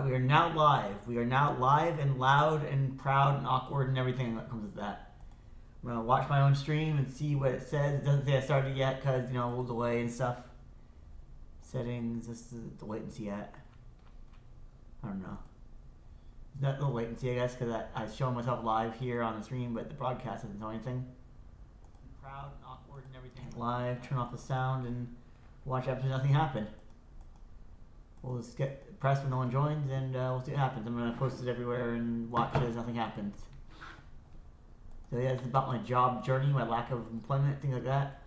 We are now live. We are now live and loud and proud and awkward and everything that comes with that. I'm gonna watch my own stream and see what it says. It doesn't say I started yet because a little delay and stuff. Settings. This is the latency at. I don't know. Is that the latency? I guess because I show myself live here on the stream, but the broadcast doesn't tell anything. Proud and awkward and everything. Live. Turn off the sound and watch after nothing happened. We'll just get press when no one joins, and we'll see what happens. I'm gonna post it everywhere and watch as nothing happens. So yeah, it's about my job journey, my lack of employment, things like that.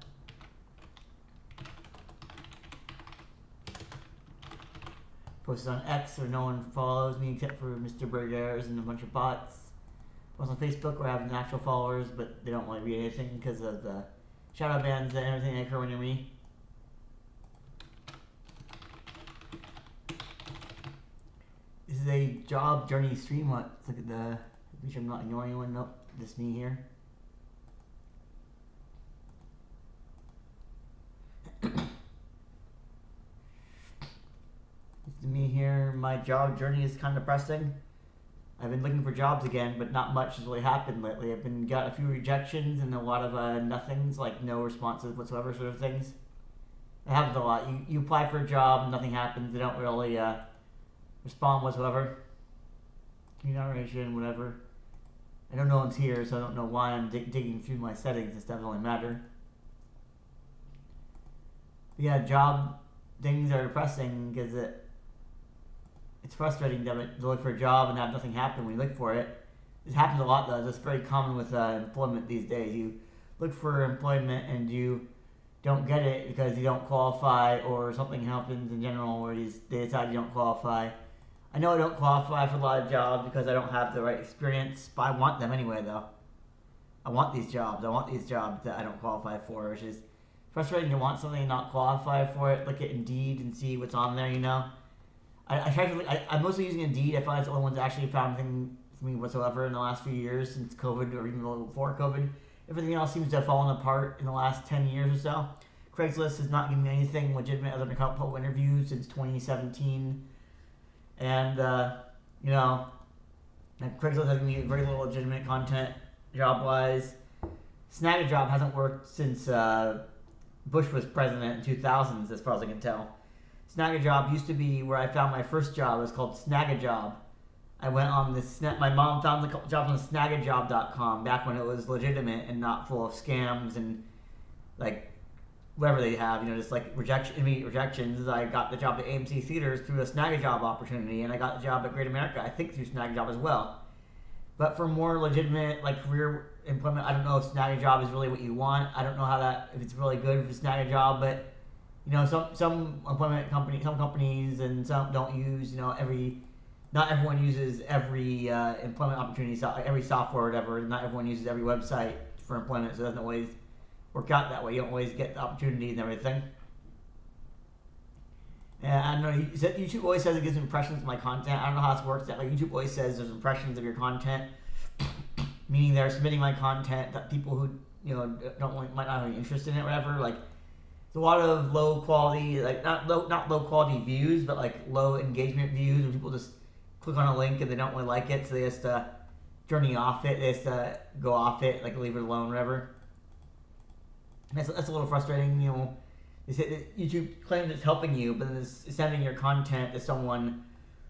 Posted on X where no one follows me except for Mr. Burgers and a bunch of bots. Post on Facebook where I have actual followers, but they don't want to read anything because of the shadow bans and everything that occur when you're me. This is a job journey stream. Let's look at the. Make sure I'm not ignoring anyone. Nope, just me here. This is me here. My job journey is kind of depressing. I've been looking for jobs again, but not much has really happened lately. I've got a few rejections and a lot of nothings, like no responses whatsoever, sort of things. It happens a lot. You apply for a job and nothing happens. They don't really respond whatsoever. Generation, whatever. I don't know no one's here, so I don't know why I'm digging through my settings and stuff. Doesn't really matter. But yeah, job things are depressing because it's frustrating to look for a job and have nothing happen when you look for it. This happens a lot though. It's very common with employment these days. You look for employment and you don't get it because you don't qualify, or something happens in general where they decide you don't qualify. I know I don't qualify for a lot of jobs because I don't have the right experience, but I want them anyway though. I want these jobs. I want these jobs that I don't qualify for, which is frustrating to want something and not qualify for it. Look at Indeed and see what's on there, I try to. I'm mostly using Indeed. I find it's the only one that's actually found anything for me whatsoever in the last few years since COVID, or even a little before COVID. Everything else seems to have fallen apart in the last 10 years or so. Craigslist has not given me anything legitimate other than a couple of interviews since 2017. And, Craigslist has given me very little legitimate content job-wise. Snagajob hasn't worked since Bush was president in 2000s, as far as I can tell. Snagajob used to be where I found my first job. It was called Snagajob. I went on this. My mom found the jobs on Snagajob.com back when it was legitimate and not full of scams and like whatever they have. Just like immediate rejections. I got the job at AMC Theaters through a Snagajob opportunity, and I got the job at Great America, I think, through Snagajob as well. But for more legitimate career employment, I don't know if Snagajob is really what you want. I don't know if it's really good for Snagajob, but some employment companies, some companies, and some don't use not everyone uses every employment opportunity, every software or whatever. Not everyone uses every website for employment, so it doesn't always work out that way. You don't always get the opportunities and everything. And I don't know, YouTube always says it gives impressions of my content. I don't know how this works. YouTube always says there's impressions of your content, meaning they're submitting my content that people who might not have any interest in it, or whatever. There's a lot of low quality, not low quality views, but low engagement views, where people just click on a link and they don't really like it, so they just journey off it. They just go off it, leave it alone, whatever. And that's a little frustrating. They say that YouTube claims it's helping you, but then it's sending your content to someone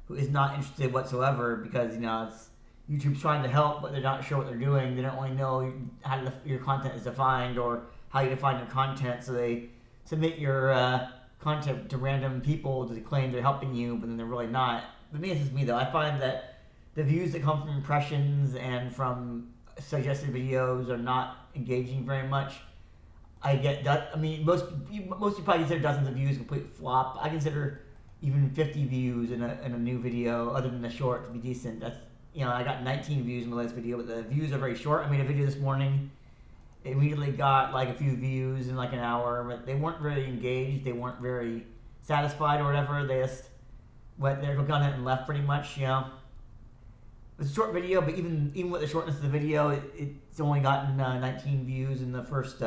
who is not interested whatsoever, because it's YouTube's trying to help, but they're not sure what they're doing. They don't really know how your content is defined or how you define your content, so they submit your content to random people to claim they're helping you, but then they're really not. But maybe this is me though. I find that the views that come from impressions and from suggested videos are not engaging very much. I get that. I mean, most people probably consider dozens of views a complete flop. I consider even 50 views in a new video, other than the short, to be decent. That's I got 19 views in my last video, but the views are very short. I made a video this morning. It immediately got a few views in an hour, but they weren't very engaged. They weren't very satisfied or whatever. They just went there, clicked on it, and left pretty much. It was a short video, but even with the shortness of the video, it's only gotten 19 views in the first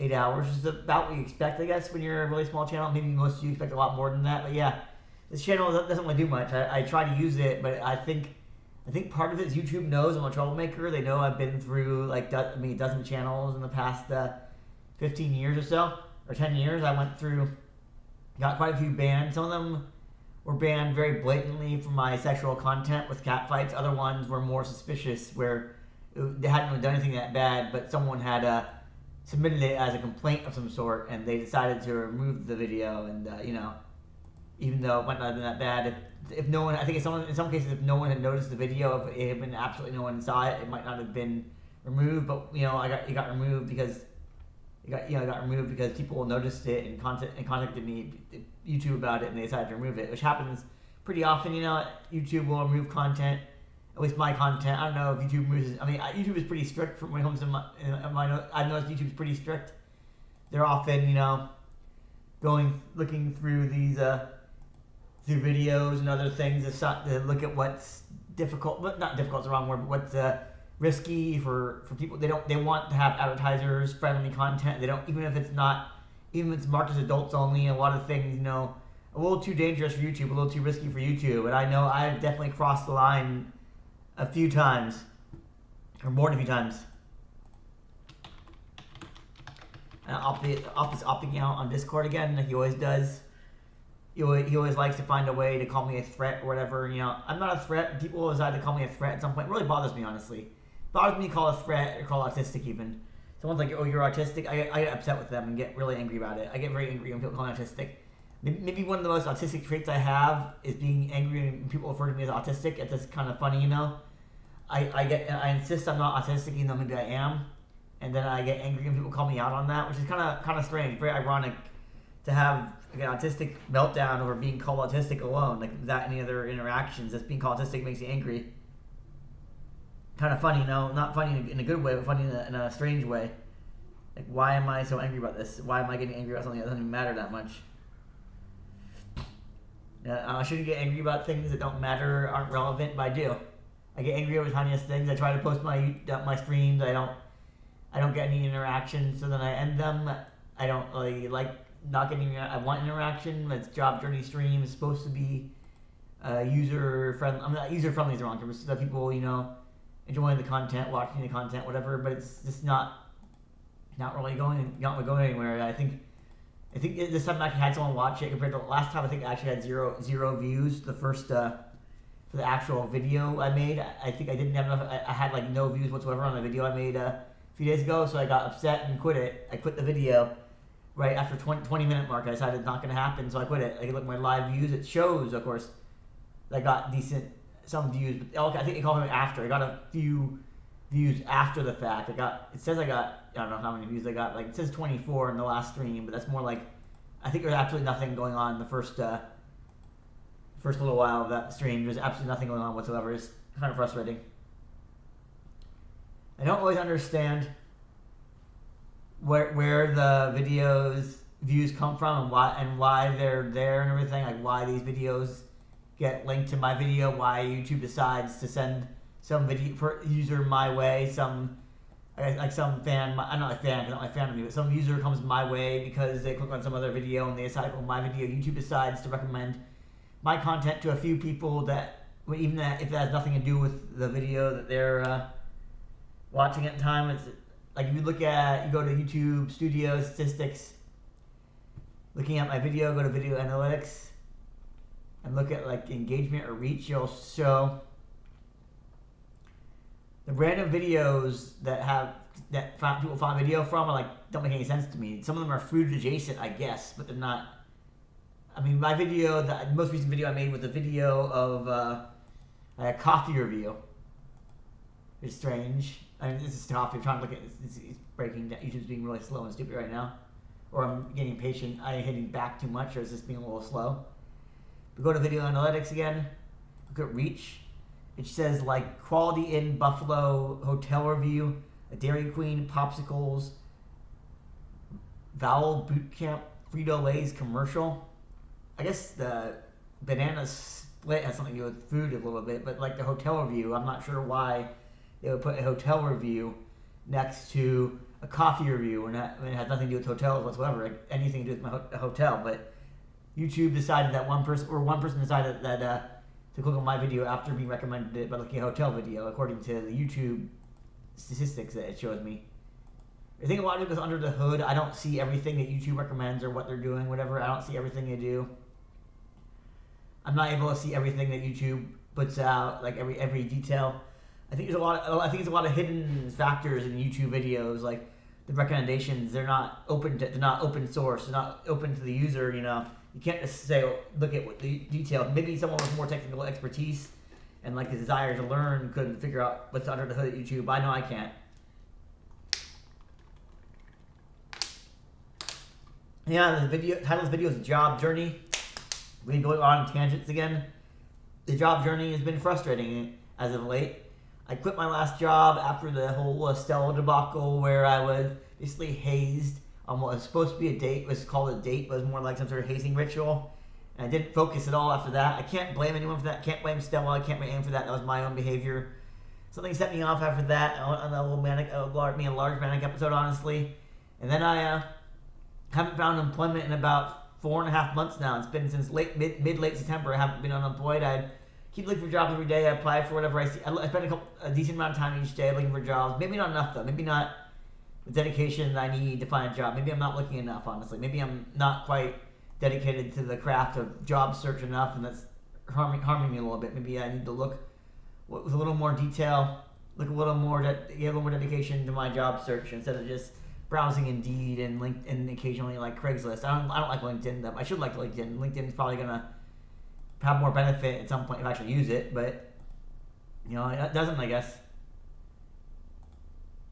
8 hours, which is about what you expect, I guess, when you're a really small channel. Maybe most of you expect a lot more than that, but yeah. this channel doesn't really do much. I try to use it, but I think part of it is YouTube knows I'm a troublemaker. They know I've been through like a dozen channels in the past 15 years or so, or 10 years. I went through, got quite a few banned. Some of them were banned very blatantly for my sexual content with catfights. Other ones were more suspicious, where they hadn't really done anything that bad, but someone had submitted it as a complaint of some sort, and they decided to remove the video. And even though it might not have been that bad, if no one, I think in some cases, if no one had noticed the video, if it had been absolutely no one saw it, it might not have been removed. But it got removed because people noticed it and contacted me, YouTube, about it, and they decided to remove it, which happens pretty often. YouTube will remove content, at least my content. I don't know if YouTube removes. YouTube is pretty strict when it comes to my. I've noticed YouTube's pretty strict. They're often, looking through these through videos and other things to look at what's difficult, but not difficult is the wrong word, but what's risky for people. They want to have advertisers friendly content. They don't, even if it's marked as adults only. A lot of things, a little too dangerous for YouTube, a little too risky for YouTube. And I know I've definitely crossed the line a few times, or more than a few times. And Opp's opting out on Discord again, like he always does. He always likes to find a way to call me a threat or whatever. I'm not a threat. People decide to call me a threat at some point. It really bothers me, honestly. It bothers me to call a threat or call autistic even. Someone's like, oh, you're autistic. I get upset with them and get really angry about it. I get very angry when people call me autistic. Maybe one of the most autistic traits I have is being angry when people refer to me as autistic. It's just kind of funny, I insist I'm not autistic, even though maybe I am. And then I get angry when people call me out on that, which is kind of strange, very ironic to have an autistic meltdown over being called autistic alone, like without any other interactions. Just being called autistic makes you angry. Kind of funny, not funny in a good way, but funny in a strange way. Like, why am I so angry about this? Why am I getting angry about something that doesn't even matter that much? I shouldn't get angry about things that don't matter, aren't relevant, but I do. I get angry over the tiniest things. I try to post my streams. I don't get any interaction, so then I end them. I don't really like not getting. I want interaction. It's Job Journey stream. It's supposed to be user friendly. User friendly is the wrong term. It's that people enjoying the content, watching the content, whatever. But it's just not really going anywhere. I think this time I actually had someone watch it compared to last time. I think I actually had zero views. The first for the actual video I made. I think I didn't have enough. I had like no views whatsoever on the video I made a few days ago, so I got upset and quit it. I quit the video right after 20-minute mark. I decided it's not going to happen, so I quit it. I look at my live views. It shows, of course, that I got some views. But I think they called it after. I got a few views after the fact. It says I don't know how many views I got. Like, it says 24 in the last stream, but that's more like, I think there's absolutely nothing going on in the first little while of that stream. There's absolutely nothing going on whatsoever. It's kind of frustrating. I don't always understand where the views come from and why they're there and everything. Like, why these videos get linked to my video. Why YouTube decides to send some user my way. Some fan. I'm not a fan. I'm not a fan of me. But some user comes my way because they click on some other video and they decide, well, my video. YouTube decides to recommend my content to a few people that, even that, if it has nothing to do with the video that they're watching at the time. It's like, if you go to YouTube Studio Statistics, looking at my video, go to Video Analytics, and look at like engagement or reach. You'll show the random videos that people find video from don't make any sense to me. Some of them are food adjacent, I guess, but they're not. I mean, my video, the most recent video I made was a video of a coffee review. It's strange. I mean, this is coffee. I'm trying to look at it. It's breaking down. YouTube's being really slow and stupid right now. Or I'm getting impatient. I'm hitting back too much, or is this being a little slow? We go to Video Analytics again. Look at reach. It says like Quality Inn Buffalo Hotel Review, a Dairy Queen, Popsicles, Vowel Boot Camp, Frito-Lay's commercial. I guess the banana split has something to do with food a little bit, but like the hotel review, I'm not sure why they would put a hotel review next to a coffee review, and it has nothing to do with hotels whatsoever, anything to do with my hotel. But YouTube decided that one person decided that to click on my video after being recommended it by looking at a hotel video, according to the YouTube statistics that it shows me. I think a lot of it goes under the hood. I don't see everything that YouTube recommends or what they're doing, whatever. I don't see everything they do. I'm not able to see everything that YouTube puts out, like every detail. I think there's a lot of hidden factors in YouTube videos, like the recommendations. They're not open source. They're not open to the user. You know, you can't just say look at what the detail. Maybe someone with more technical expertise and like the desire to learn could figure out what's under the hood at YouTube. I know I can't. Yeah, the title of this video is Job Journey. We're going on tangents again. The job journey has been frustrating as of late. I quit my last job after the whole Stella debacle where I was basically hazed on what was supposed to be a date. It was called a date, but it was more like some sort of hazing ritual. And I didn't focus at all after that. I can't blame anyone for that. I can't blame Stella. I can't blame anyone for that. That was my own behavior. Something set me off after that. On a large manic episode, honestly. And then I haven't found employment in about 4.5 months now. It's been since mid-late September. I haven't been unemployed. I keep looking for jobs every day. I apply for whatever I see. I spend a decent amount of time each day looking for jobs. Maybe not enough, though. Maybe not the dedication that I need to find a job. Maybe I'm not looking enough, honestly. Maybe I'm not quite dedicated to the craft of job search enough, and that's harming me a little bit. Maybe I need to look with a little more detail, give a little more dedication to my job search instead of just browsing Indeed and LinkedIn and occasionally like Craigslist. I don't like LinkedIn. I should like LinkedIn. LinkedIn is probably gonna have more benefit at some point if I actually use it, but you know, it doesn't, I guess.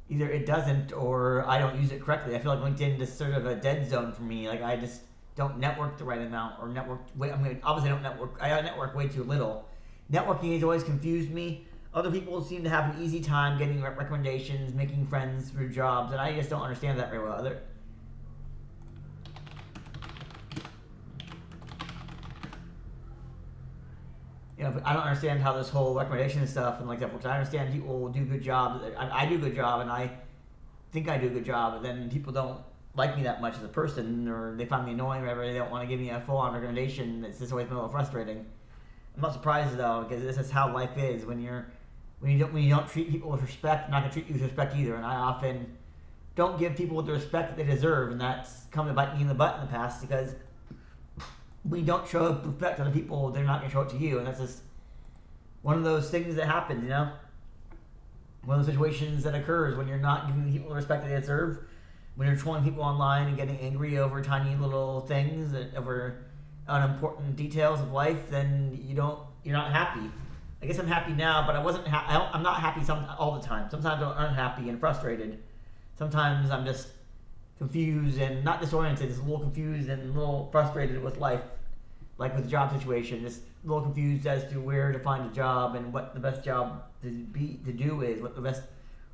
Either it doesn't or I don't use it correctly. I feel like LinkedIn is sort of a dead zone for me. Like I just don't network the right amount or obviously I don't network. I network way too little. Networking has always confused me. Other people seem to have an easy time getting recommendations, making friends through jobs, and I just don't understand that very well. I don't understand how this whole recommendation stuff and like that works. I understand people do good jobs. I do a good job, and I think I do a good job, and then people don't like me that much as a person, or they find me annoying, or whatever. They don't want to give me a full-on recommendation. It's just always been a little frustrating. I'm not surprised though, because this is how life is. When you don't treat people with respect, they're not gonna treat you with respect either. And I often don't give people the respect that they deserve, and that's come to bite me in the butt in the past because when you don't show respect to other people, they're not gonna show it to you, and that's just one of those things that happens, you know. One of those situations that occurs when you're not giving people the respect that they deserve, when you're trolling people online and getting angry over tiny little things, over unimportant details of life, then you're not happy. I guess I'm happy now, but I'm not happy all the time. Sometimes I'm unhappy and frustrated. Sometimes I'm just confused and not disoriented, just a little confused and a little frustrated with life, like with the job situation. Just a little confused as to where to find a job and what the best job to do is, what the best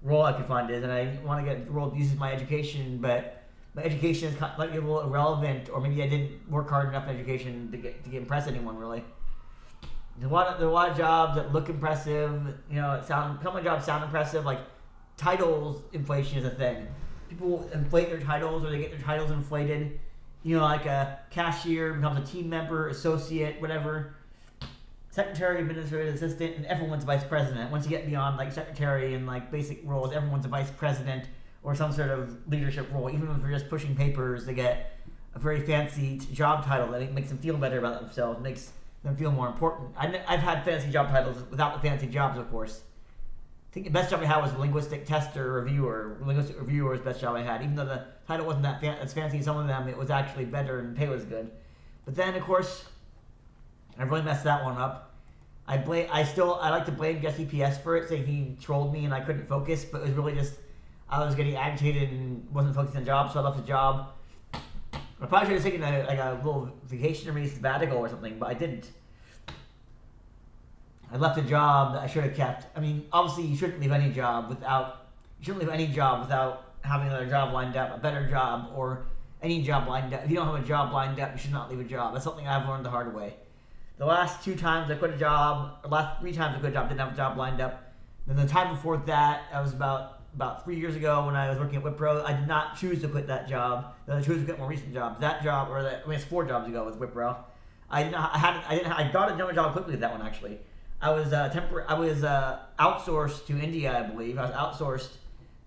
role I could find is. And I want to get a role that uses my education, but my education is kind of like a little irrelevant, or maybe I didn't work hard enough in education to impress anyone really. There are a lot of jobs that look impressive, some of my jobs sound impressive, like titles inflation is a thing. People inflate their titles, or they get their titles inflated. Like a cashier becomes a team member, associate, whatever. Secretary, administrative assistant, and everyone's vice president. Once you get beyond like secretary and like basic roles, everyone's a vice president or some sort of leadership role. Even if they're just pushing papers, they get a very fancy job title that makes them feel better about themselves, makes them feel more important. I've had fancy job titles without the fancy jobs, of course. I think the best job I had was linguistic tester reviewer. Linguistic reviewer was the best job I had. Even though the title wasn't as fancy as some of them, it was actually better and pay was good. But then, of course, I really messed that one up. I like to blame Jesse PS for it, saying he trolled me and I couldn't focus, but it was really just I was getting agitated and wasn't focusing on the job, so I left the job. I probably should have taken a little vacation or maybe sabbatical or something, but I didn't. I left a job that I should have kept. I mean, obviously, you shouldn't leave any job without having another job lined up, a better job, or any job lined up. If you don't have a job lined up, you should not leave a job. That's something I've learned the hard way. The last 2 times I quit a job, or last 3 times I quit a job, didn't have a job lined up. Then the time before that, I was about about 3 years ago when I was working at Wipro. I did not choose to quit that job. I chose to quit more recent jobs. That job, it's 4 jobs ago with Wipro. I got another job quickly with that one actually. I was outsourced to India, I believe. I was outsourced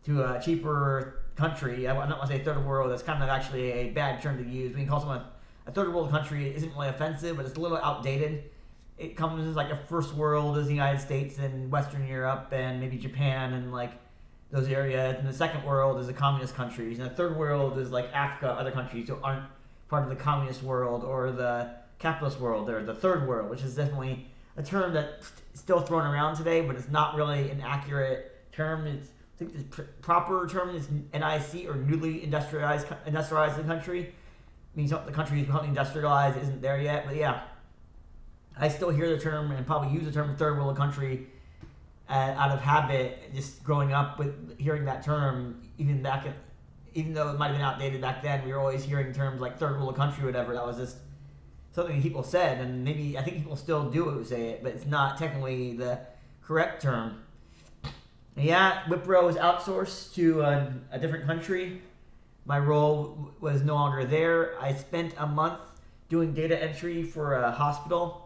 to a cheaper country. I'm not going to say third world. That's kind of actually a bad term to use. We can call someone a third world country. It isn't really offensive, but it's a little outdated. It comes as like a first world as the United States and Western Europe and maybe Japan and like those areas. And the second world is the communist countries. And the third world is like Africa, other countries who aren't part of the communist world or the capitalist world. They're the third world, which is definitely a term that's still thrown around today, but it's not really an accurate term. I think the proper term is NIC, or newly industrialized country. Means the country is becoming industrialized, isn't there yet, but yeah. I still hear the term and probably use the term third world country out of habit, just growing up with hearing that term. Even though it might have been outdated back then, we were always hearing terms like third world country or whatever. That was just something people said, and maybe I think people still do say it, but it's not technically the correct term. And yeah, Wipro was outsourced to a different country. My role was no longer there. I spent a month doing data entry for a hospital.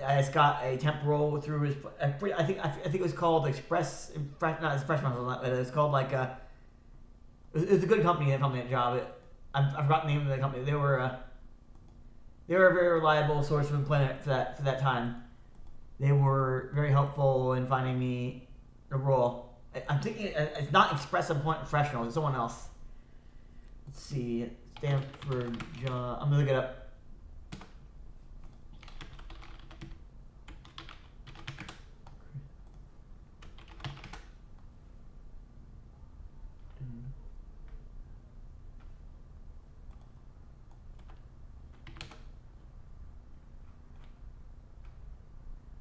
I just got a temp role through his. I think it was called not Express, but it was called like a. It was a good company that found me a job. I forgot the name of the company. They were a very reliable source of employment for that time. They were very helpful in finding me a role. I'm thinking it's not Express Employment Professionals. It's someone else. Let's see, Stanford job. I'm gonna look it up.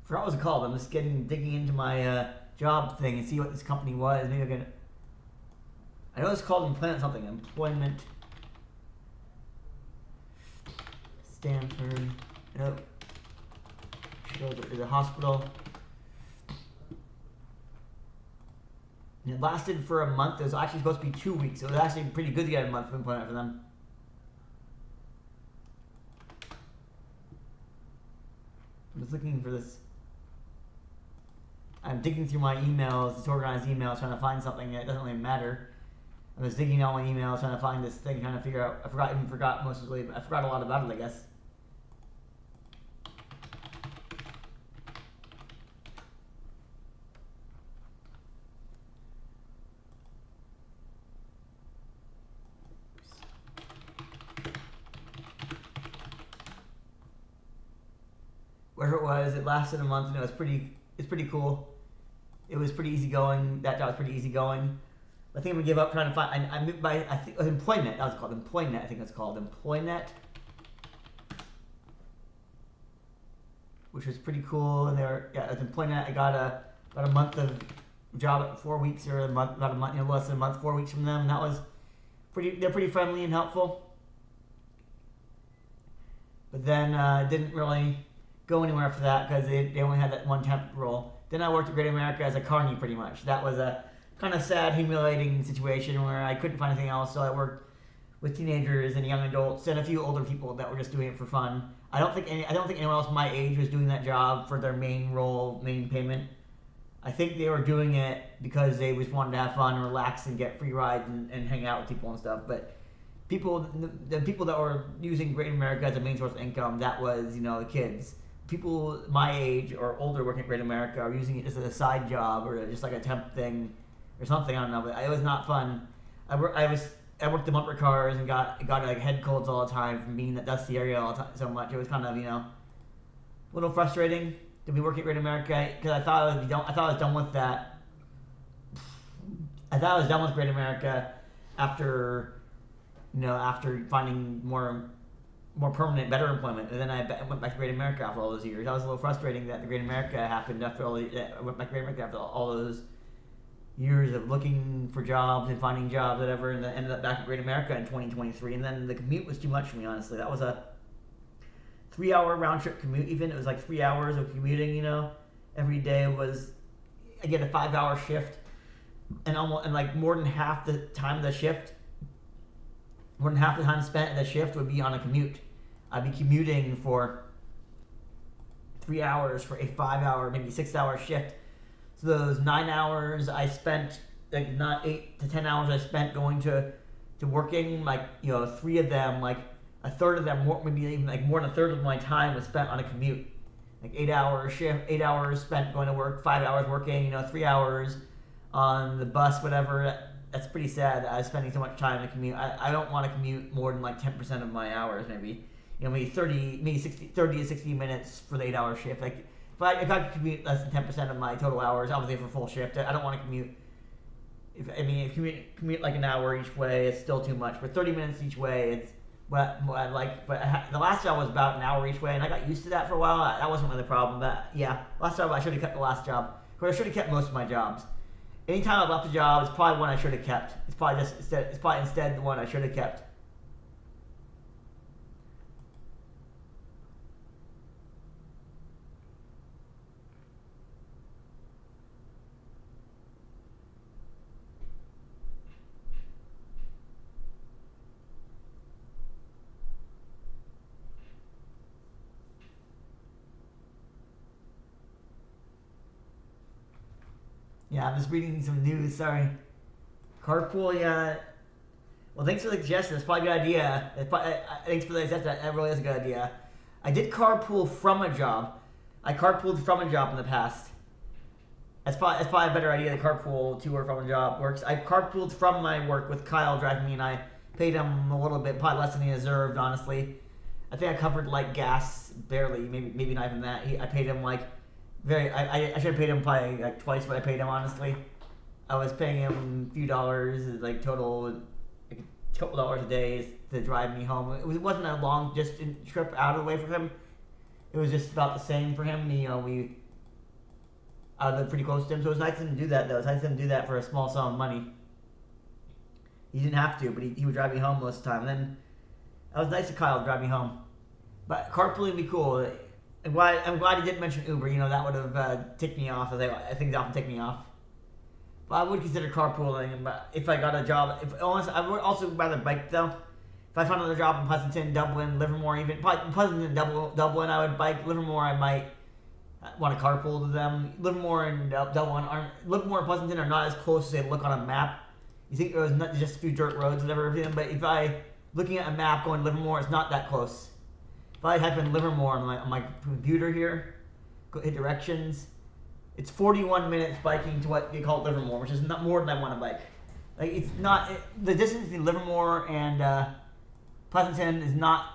I forgot what it was called. I'm just digging into my job thing and see what this company was. Maybe I can. I know it's called Employment Stanford. Nope. Shows up to the hospital. And it lasted for a month. It was actually supposed to be 2 weeks. So it was actually pretty good to get a month of employment for them. I'm just looking for this. I'm digging through my emails, disorganized emails, trying to find something that doesn't really matter. I was digging out my emails, trying to find this thing, trying to figure out. I forgot mostly, but I forgot a lot about it, I guess. Whatever it was, it lasted a month, and it's pretty cool. It was pretty easy going. That job was pretty easy going. I think I'm gonna give up trying to find. I think Employnet. That was called Employnet. I think it's called Employnet, which was pretty cool. And at Employnet, I got about a month of job, 4 weeks or about a month, less than a month, 4 weeks from them. And that was pretty. They're pretty friendly and helpful. But then didn't really go anywhere after that because they only had that one temp role. Then I worked at Great America as a carny, pretty much. That was a kind of sad, humiliating situation where I couldn't find anything else, so I worked with teenagers and young adults and a few older people that were just doing it for fun. I don't think anyone else my age was doing that job for their main role, main payment. I think they were doing it because they just wanted to have fun and relax and get free rides and hang out with people and stuff. But the people that were using Great America as a main source of income, that was, the kids. People my age or older working at Great America are using it as a side job or just like a temp thing or something. I don't know, but it was not fun. I worked the bumper cars and got like head colds all the time from being in that dusty area all the time so much. It was kind of a little frustrating to be working at Great America because I thought I was done with that. I thought I was done with Great America after finding more permanent, better employment, and then I went back to Great America after all those years. That was a little frustrating that the Great America happened I went back to Great America after all those years of looking for jobs and finding jobs, whatever, and then ended up back at Great America in 2023. And then the commute was too much for me, honestly. That was a 3-hour round trip commute. Even it was like 3 hours of commuting. Every day was, again, a 5-hour shift. and like more than half the time of the shift, more than half the time spent in the shift would be on a commute. I'd be commuting for 3 hours for a 5-hour, maybe 6-hour shift. So those 9 hours I spent, like not 8 to 10 hours I spent going to working, like, you know, 3 of them, like a third of them, maybe even like more than a third of my time was spent on a commute. Like 8-hour shift, 8 hours spent going to work, 5 hours working, you know, 3 hours on the bus, whatever. That's pretty sad that I was spending so much time to commute. I don't want to commute more than like 10% of my hours, maybe. You know, maybe 30 to 60 minutes for the 8-hour shift. Like, if I could commute less than 10% of my total hours, obviously for full shift, I don't want to commute. If commute like an hour each way, it's still too much. But 30 minutes each way, it's what I like. But the last job was about an hour each way, and I got used to that for a while. That wasn't really the problem. But yeah, last job I should have kept the last job. But I should have kept most of my jobs. Anytime I left a job, it's probably one I should have kept. It's probably instead the one I should have kept. Yeah, I'm just reading some news. Sorry. Carpool, yeah. Well, thanks for the suggestion. It's probably a good idea. Thanks for the suggestion. That really is a good idea. I did carpool from a job. I carpooled from a job in the past. That's probably a better idea to carpool to or from a job works. I carpooled from my work with Kyle driving me, and I paid him a little bit, probably less than he deserved, honestly. I think I covered like gas barely, maybe not even that. I paid him like I should have paid him probably like twice what I paid him, honestly. I was paying him a few dollars, like total, like a couple dollars a day to drive me home. It wasn't a long distance trip out of the way for him. It was just about the same for him. I lived pretty close to him, so it was nice of him to do that, though. It was nice of him to do that for a small sum of money. He didn't have to, but he would drive me home most of the time. And then that was nice of Kyle to drive me home. But carpooling would be cool. I'm glad he didn't mention Uber. That would have ticked me off. I think they often tick me off. But I would consider carpooling. But if I got a job, I would also rather bike though. If I found another job in Pleasanton, Dublin, Livermore, even probably Pleasanton, Dublin, I would bike. Livermore, I might want to carpool to them. Livermore and Livermore and Pleasanton are not as close as they look on a map. You think it was not just a few dirt roads and everything, but if I looking at a map going to Livermore, it's not that close. If I type in Livermore on my computer here, go hit directions, it's 41 minutes biking to what they call Livermore, which is not more than I want to bike. Like the distance between Livermore and Pleasanton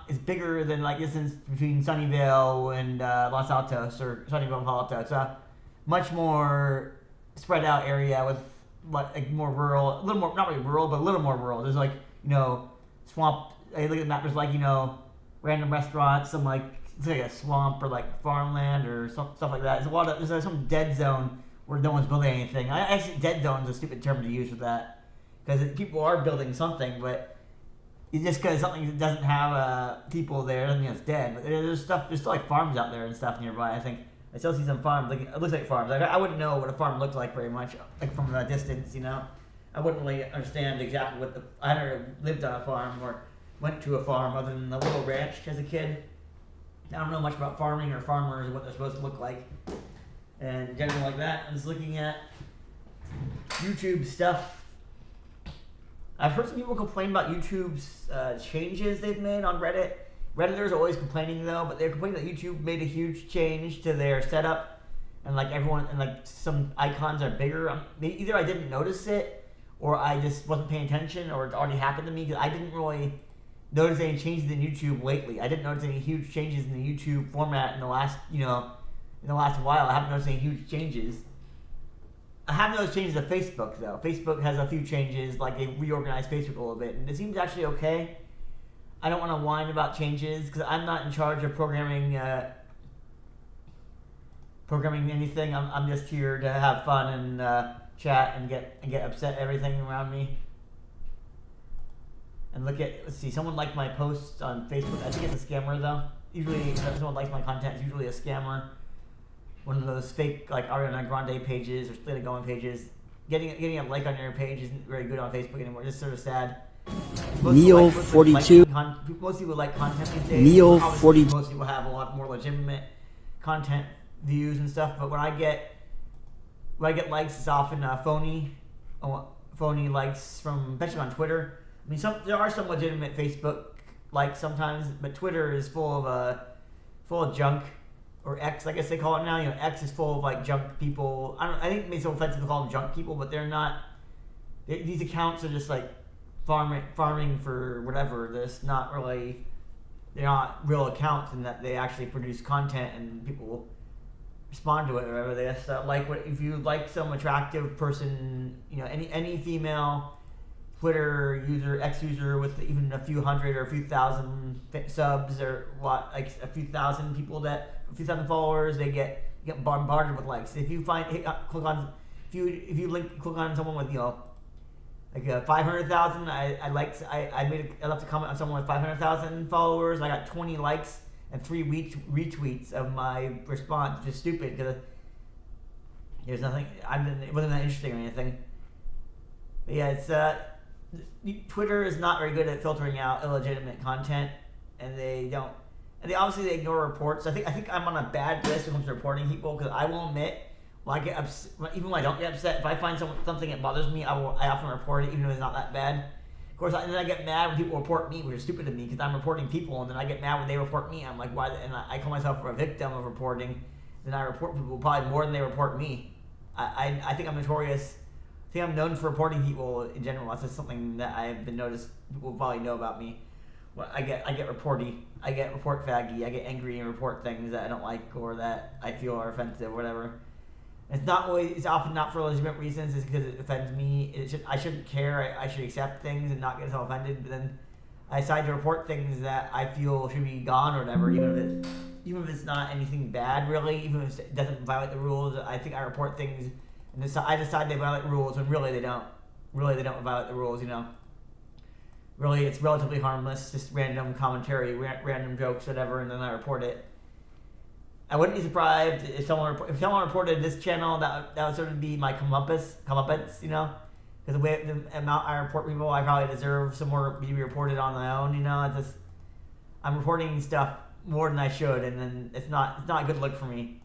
is bigger than like distance between Sunnyvale and Los Altos or Sunnyvale and Palo Alto. It's a much more spread out area with like more rural, a little more not really rural, but a little more rural. There's like swamp. I look at the map. There's like random restaurants, some like it's like a swamp or like farmland or stuff like that. There's some dead zone where no one's building anything. Actually, dead zone is a stupid term to use for that because people are building something, but just because something doesn't have people there doesn't mean it's dead. But there's still like farms out there and stuff nearby. I think I still see some farms. Like it looks like farms. Like, I wouldn't know what a farm looked like very much, like from a distance. I wouldn't really understand exactly I never lived on a farm or went to a farm other than a little ranch as a kid. I don't know much about farming or farmers or what they're supposed to look like and generally like that. I was looking at YouTube stuff. I've heard some people complain about YouTube's changes they've made on Reddit. Redditors are always complaining though, but they're complaining that YouTube made a huge change to their setup and like everyone and like some icons are bigger. Either I didn't notice it or I just wasn't paying attention or it already happened to me because I didn't really notice any changes in YouTube lately. I didn't notice any huge changes in the YouTube format in the last while. I haven't noticed any huge changes. I have noticed changes to Facebook though. Facebook has a few changes, like they reorganized Facebook a little bit, and it seems actually okay. I don't want to whine about changes because I'm not in charge of programming anything. I'm just here to have fun and chat and get upset at everything around me. And let's see, someone liked my post on Facebook. I think it's a scammer though. Usually, if someone likes my content, it's usually a scammer. One of those fake like Ariana Grande pages or Selena Gomez pages. getting a like on your page isn't very good on Facebook anymore. It's sort of sad. Neil42. Most people like content these days. Neil40. Most people have a lot more legitimate content views and stuff. But when I get likes, it's often phony likes from, especially on Twitter. I mean, there are some legitimate Facebook likes sometimes, but Twitter is full of junk, or X, I guess they call it now. You know, X is full of like junk people. I think it makes it offensive to call them junk people, but they're not. These accounts are just like farming for whatever. They're not real accounts in that they actually produce content and people respond to it or whatever. They just if you like some attractive person, you know, any female Twitter user, X user with even a few hundred or a few thousand subs or like a few thousand followers, they get bombarded with likes. If you click on someone with, you know, like 500,000, I left a comment on someone with 500,000 followers. I got 20 likes and 3 retweets of my response, which is stupid because there's nothing. It wasn't that interesting or anything. But yeah, it's Twitter is not very good at filtering out illegitimate content, and they obviously ignore reports. I think I'm on a bad list when it comes to reporting people, because I will admit, when I get upset, even when I don't get upset, if I find something that bothers me, I often report it, even if it's not that bad. Of course, and then I get mad when people report me, which is stupid to me, because I'm reporting people, and then I get mad when they report me. I'm like, why? And I call myself a victim of reporting. Then I report people probably more than they report me. I think I'm notorious. I think I'm known for reporting people in general. That's just something that I've been noticed. People probably know about me. Well, I get reporty. I get report faggy. I get angry and report things that I don't like or that I feel are offensive or whatever. It's often not for legitimate reasons. It's because it offends me. I shouldn't care. I should accept things and not get so offended. But then I decide to report things that I feel should be gone or whatever, even if it's not anything bad really. Even if it doesn't violate the rules, I think I report things. And I decide they violate rules when really they don't. Really, they don't violate the rules, you know. Really, it's relatively harmless, just random commentary, random jokes, whatever, and then I report it. I wouldn't be surprised if someone reported this channel. That would sort of be my comeuppance, you know. Because the amount I report people, I probably deserve some more to be reported on my own, you know. I'm reporting stuff more than I should, and then it's not a good look for me.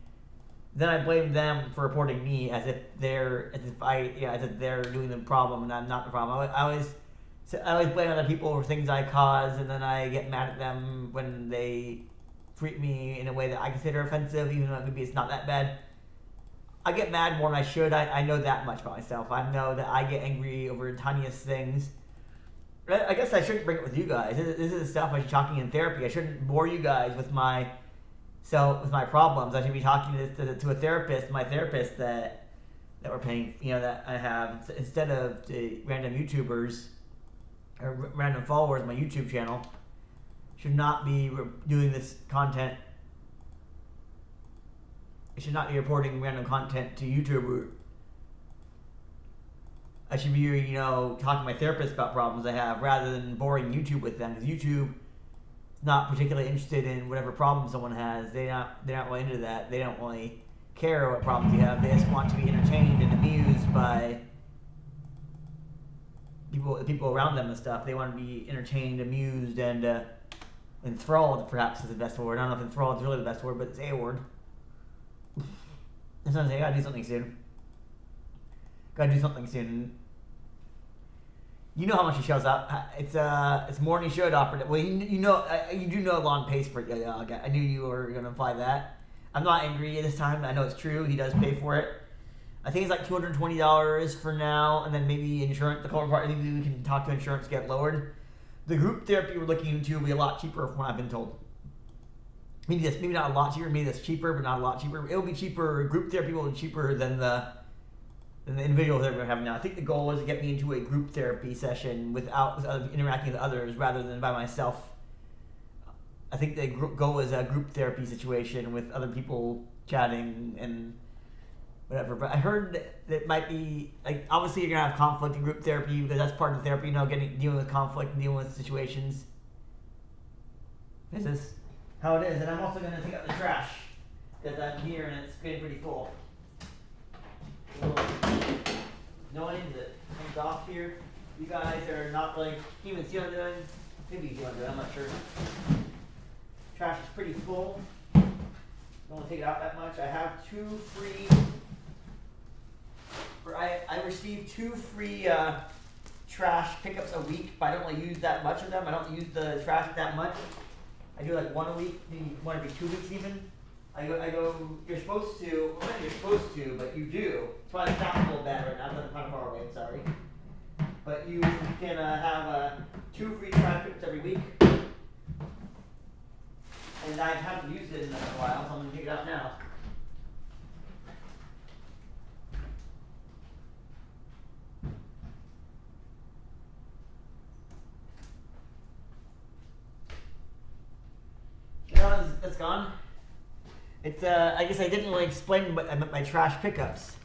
Then I blame them for reporting me as if they're doing the problem and I'm not the problem. I always blame other people for things I cause, and then I get mad at them when they treat me in a way that I consider offensive, even though maybe it's not that bad. I get mad more than I should. I know that much about myself. I know that I get angry over the tiniest things. I guess I shouldn't bring it with you guys. This is the stuff I should be talking in therapy. I shouldn't bore you guys with my problems. I should be talking to a therapist, my therapist that we're paying, you know, that I have, instead of to random YouTubers or random followers on my YouTube channel. Should not be doing this content. I should not be reporting random content to YouTube. I should be, you know, talking to my therapist about problems I have rather than boring YouTube with them, because YouTube is not particularly interested in whatever problem someone has. They're not really into that. They don't really care what problems you have. They just want to be entertained and amused by people around them and stuff. They want to be entertained, amused, and enthralled, perhaps, is the best word. I don't know if enthralled is really the best word, but it's a word. I gotta do something soon. You know how much he shows up. It's morning show operative. Well, you do know Lon pays for it. Yeah, okay. I knew you were gonna imply that. I'm not angry this time. I know it's true. He does pay for it. I think it's like $220 for now, and then maybe insurance. The color part. I think we can talk to insurance to get lowered. The group therapy we're looking into will be a lot cheaper from what I've been told. Maybe not a lot cheaper. Maybe that's cheaper, but not a lot cheaper. It'll be cheaper. Group therapy will be cheaper than the individual therapy we're having now. I think the goal is to get me into a group therapy session without interacting with others rather than by myself. I think the goal is a group therapy situation with other people chatting and whatever. But I heard that it might be, like, obviously you're going to have conflict in group therapy because that's part of therapy, you know, dealing with conflict and dealing with situations. This is how it is. And I'm also going to take out the trash because I'm here and it's getting pretty full. annoying that comes off here. You guys are not really, you can see what I'm doing. Maybe you can see what I'm doing, I'm not sure. Trash is pretty full. Don't want to take it out that much. I have I received 2 free trash pickups a week, but I don't really use that much of them. I don't use the trash that much. I do like 1 a week, maybe 1 every 2 weeks even. I go, you're supposed to, well, not you're supposed to, but you do. It's probably sounds a little bad right now, I'm kind of far away, I'm sorry. But you can have 2 free trash pickups every week. And I haven't used it in a while, so I'm going to take it out now. That's gone. It's I guess I didn't really explain what I meant by trash pickups,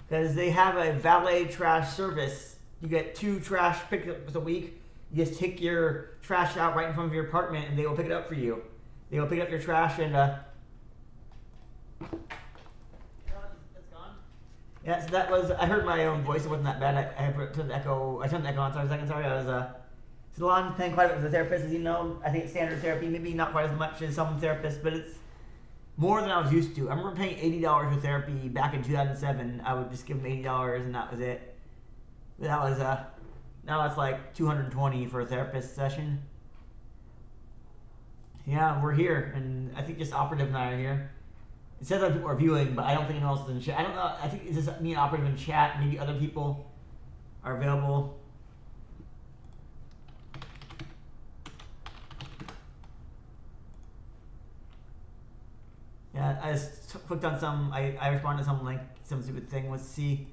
because they have a valet trash service. You get 2 trash pickups a week. You just take your trash out right in front of your apartment, and they will pick it up for you. They will pick up your trash and that's gone. Yeah, so that was. I heard my own voice. It wasn't that bad. I turned the echo. I turned the echo on. Sorry, a second. Sorry, I was salon paying quite a bit with a therapist, as you know. I think it's standard therapy, maybe not quite as much as some therapists, but it's more than I was used to. I remember paying $80 for therapy back in 2007. I would just give them $80 and that was it. But that was now it's like $220 for a therapist session. Yeah, we're here, and I think just Operative and I are here. It says other people are viewing, but I don't think anyone else is in chat. I don't know. I think it's just me and Operative in chat. Maybe other people are available. Yeah, I just clicked on some. I responded to some link, some stupid thing. Let's see.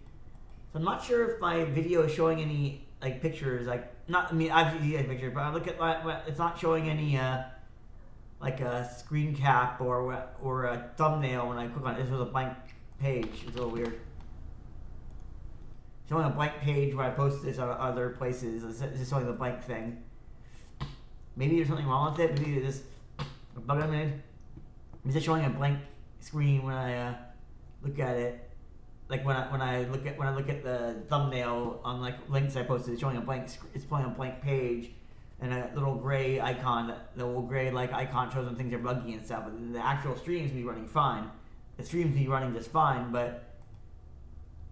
So I'm not sure if my video is showing any like pictures. Like not. I mean, obviously you guys pictures, but I look at it's not showing any like a screen cap or a thumbnail when I click on it. This was a blank page. It's a little weird. Showing a blank page where I posted this on other places. It's just showing the blank thing. Maybe there's something wrong with it. Maybe it's just a bug I made. It's just showing a blank screen when I look at it. Like when I look at the thumbnail on like links I posted, it's showing a blank. It's playing a blank page, and a little gray icon. The little gray like icon shows when things are buggy and stuff. But the actual streams be running fine. The streams be running just fine, but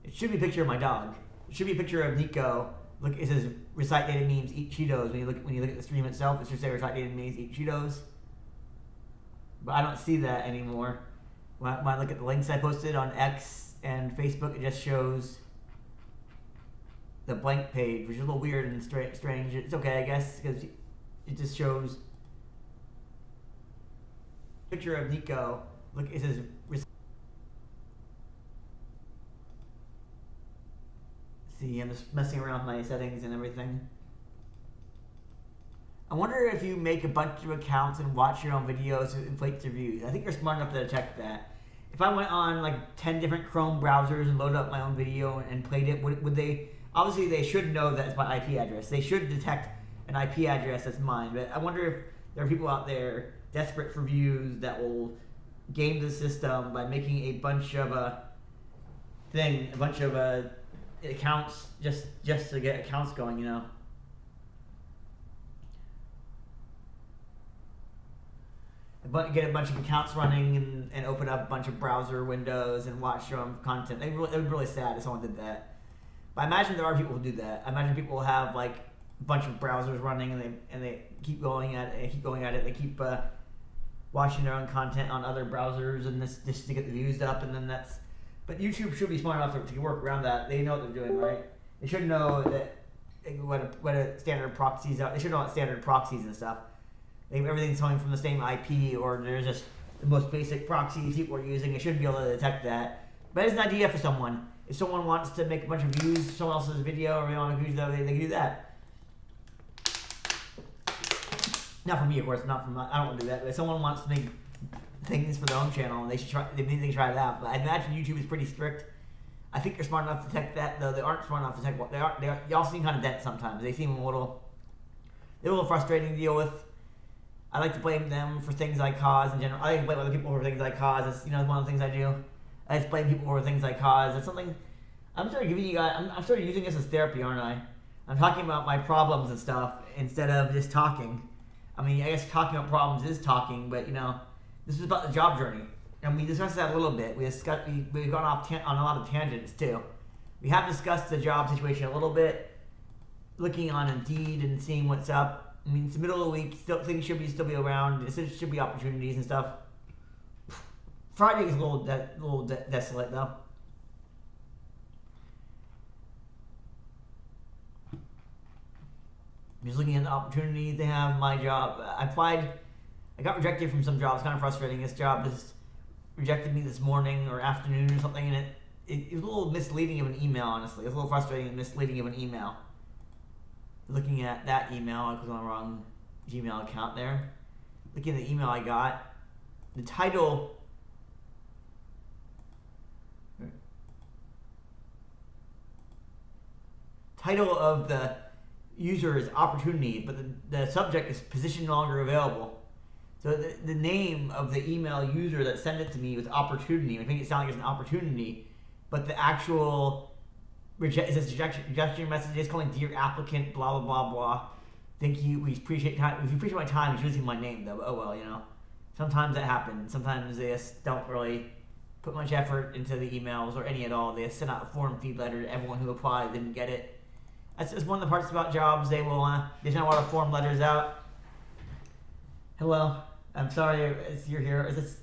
it should be a picture of my dog. It should be a picture of Nico. Look, it says recite data memes eat Cheetos. When you look at the stream itself, it should say recite data memes eat Cheetos. But I don't see that anymore. When I look at the links I posted on X and Facebook, it just shows the blank page, which is a little weird and strange. It's okay, I guess, because it just shows a picture of Nico. Look, it says. See, I'm just messing around with my settings and everything. I wonder if you make a bunch of accounts and watch your own videos, it inflates your views. I think you're smart enough to detect that. If I went on like 10 different Chrome browsers and loaded up my own video and played it, would they? Obviously, they should know that it's my IP address. They should detect an IP address that's mine. But I wonder if there are people out there desperate for views that will game the system by making a bunch of accounts just to get accounts going, you know. But get a bunch of accounts running and open up a bunch of browser windows and watch your own content. It would be really sad if someone did that. But I imagine there are people who do that. I imagine people have like a bunch of browsers running and they keep going at it. They keep watching their own content on other browsers and this just to get the views up, and then that's. But YouTube should be smart enough to work around that. They know what they're doing, right? They should know that what a standard proxies are. They should know what standard proxies and stuff. Everything's coming from the same IP, or there's just the most basic proxies people are using. It should be able to detect that. But it's an idea for someone. If someone wants to make a bunch of views to someone else's video, or they want to use that, they can do that. Not for me, of course. Not for I don't want to do that. But if someone wants to make things for their own channel, they should try. They can try it out. But I imagine YouTube is pretty strict. I think they're smart enough to detect that, though they aren't smart enough to detect what they are. Y'all seem kind of dense sometimes. They seem a little frustrating to deal with. I like to blame them for things I cause in general. I like to blame other people for things I cause. It's one of the things I do. I just blame people for things I cause. It's something I'm sort of giving you guys. I'm sort of using this as therapy, aren't I? I'm talking about my problems and stuff instead of just talking. I mean, I guess talking about problems is talking, but this is about the job journey, and we discussed that a little bit. We've gone off on a lot of tangents too. We have discussed the job situation a little bit, looking on Indeed and seeing what's up. I mean, it's the middle of the week. Things should still be around. There should be opportunities and stuff. Friday is a little desolate though. I'm just looking at the opportunities they have. My job, I applied. I got rejected from some jobs. Kind of frustrating. This job just rejected me this morning or afternoon or something, and it was a little misleading of an email. Honestly, it was a little frustrating and misleading of an email. Looking at that email, I was on the wrong Gmail account there. Looking at the email I got, the title. Title of the user is opportunity, but the subject is position no longer available. So the name of the email user that sent it to me was opportunity. I think it sounded like it's an opportunity, but the actual rejection message is calling dear applicant, blah blah blah blah. Thank you. We appreciate time. If you appreciate my time, it's using my name though. But oh well, Sometimes that happens. Sometimes they just don't really put much effort into the emails or any at all. They just send out a form feed letter to everyone who applied didn't get it. That's just one of the parts about jobs. They send a lot of form letters out. Hello, I'm sorry you're here. Is this?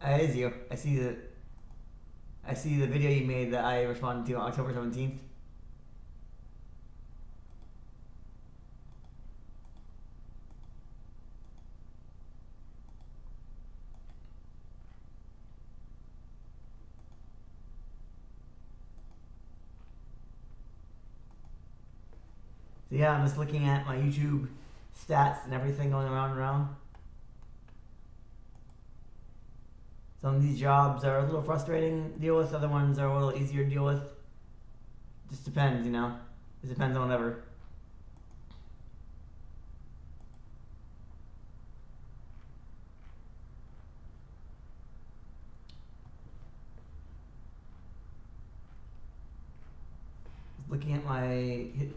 It is you. I see the video you made that I responded to on October 17th. So yeah, I'm just looking at my YouTube stats and everything going around and around. Some of these jobs are a little frustrating to deal with. Other ones are a little easier to deal with. Just depends, It depends on whatever. Looking at my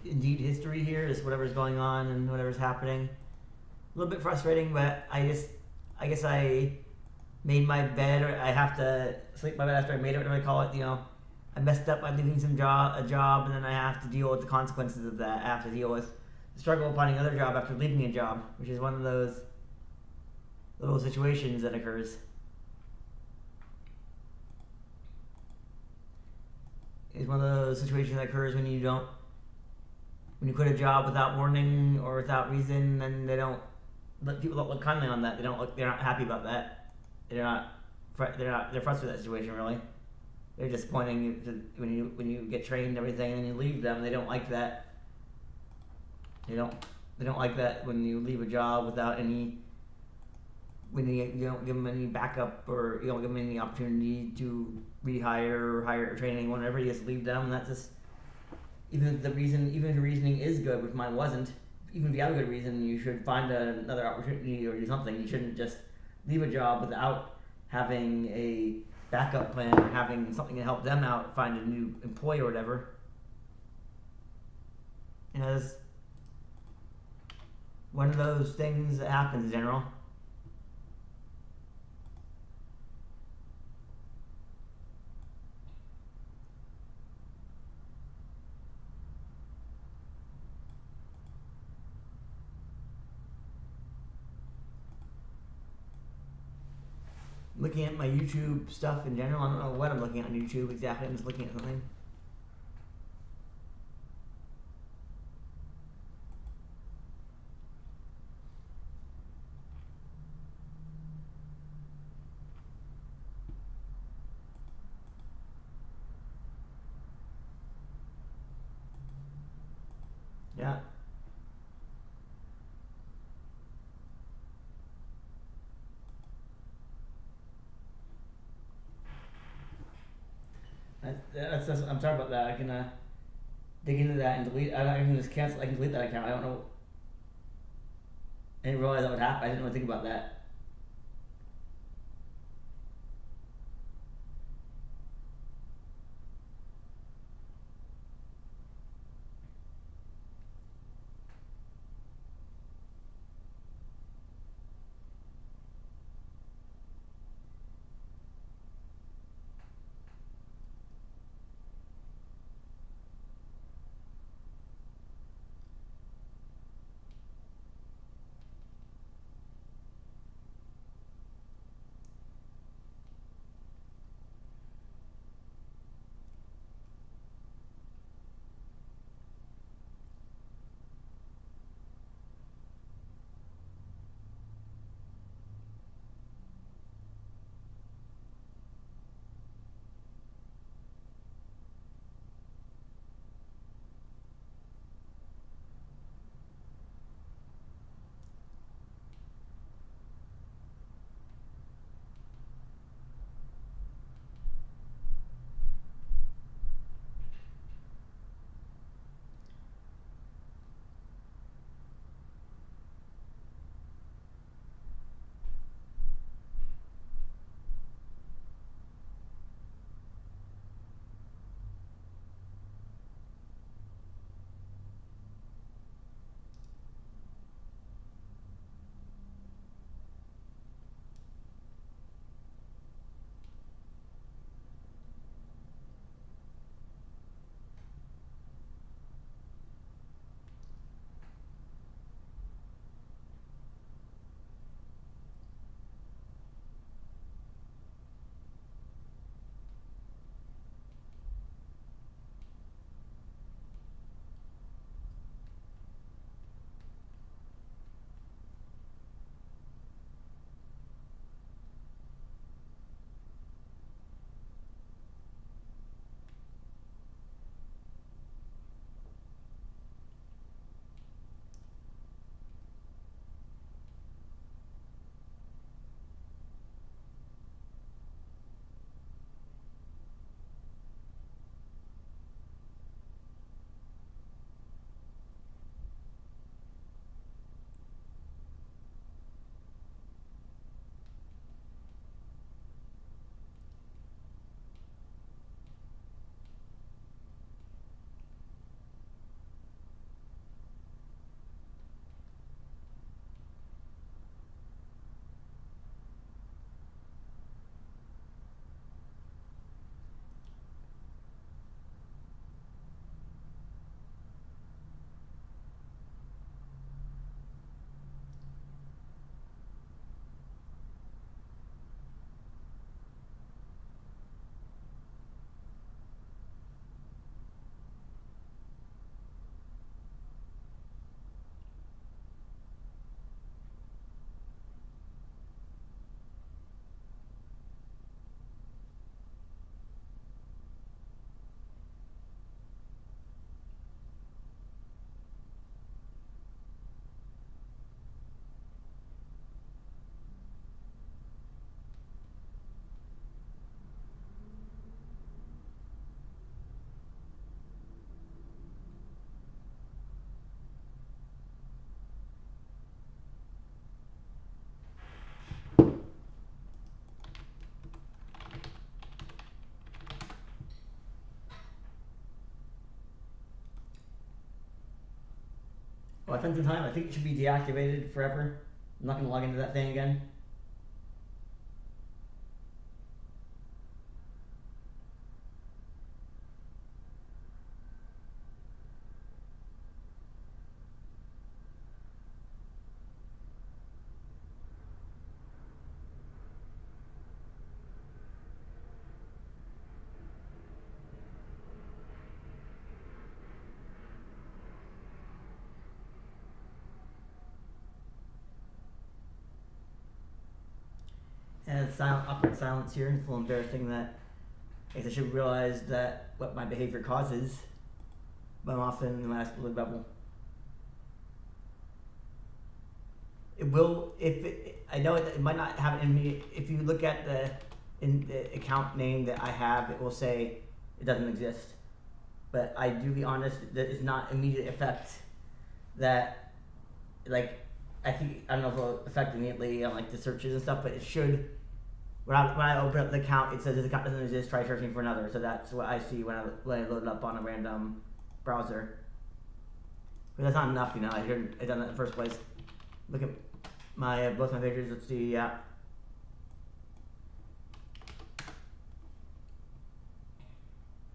Indeed history here, just whatever's going on and whatever's happening. A little bit frustrating, but I guess I made my bed, or I have to sleep my bed after I made it, whatever I call it. I messed up by leaving a job, and then I have to deal with the consequences of that. I have to deal with the struggle of finding another job after leaving a job, which is one of those little situations that occurs. It's one of those situations that occurs when you quit a job without warning or without reason, and people don't look kindly on that. They're not happy about that. They're frustrated with that situation really. They're disappointing when you get trained and everything and then you leave them. They don't like that. They don't like that when you leave a job without any. When you don't give them any backup or you don't give them any opportunity to rehire or hire or train anyone, whatever, you just leave them. And that's just even if the reasoning is good, which mine wasn't. Even if you have a good reason, you should find another opportunity or do something. You shouldn't just leave a job without having a backup plan or having something to help them out, find a new employee or whatever. It's one of those things that happens in general. Looking at my YouTube stuff in general. I don't know what I'm looking at on YouTube exactly. I'm just looking at something. Yeah. I'm sorry about that. I can dig into that and delete. I can just cancel. I can delete that account. I don't know. I didn't realize that would happen. I didn't really think about that. I spent some time. I think it should be deactivated forever. I'm not gonna log into that thing again. And it's silent, awkward silence here. It's a little embarrassing that I guess I should realize that what my behavior causes, but I'm often in my little bubble. It will, if it, I know it might not have it in me. If you look at the account name that I have, it will say it doesn't exist. But I do be honest that it's not immediate effect. That, like, I think I don't know if it'll affect immediately on like the searches and stuff, but it should. When I open up the account, it says this account doesn't exist. Try searching for another. So that's what I see when I load it up on a random browser. But that's not enough, you know. I shouldn't have done that in the first place. Look at my both my pages. Let's see. Yeah.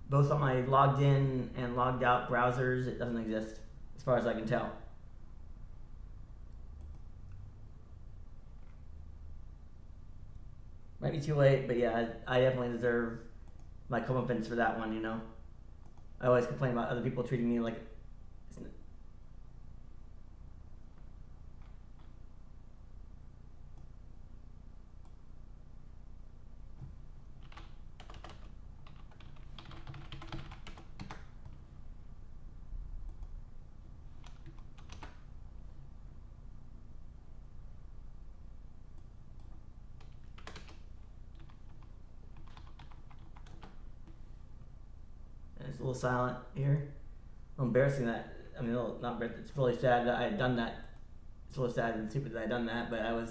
Both on my logged in and logged out browsers, it doesn't exist, as far as I can tell. Might be too late, but yeah, I definitely deserve my comeuppance for that one, you know. I always complain about other people treating me like... It's a little silent here. A little embarrassing that, I mean, not embarrassing, it's really sad that I had done that. It's a little sad and stupid that I had done that, but I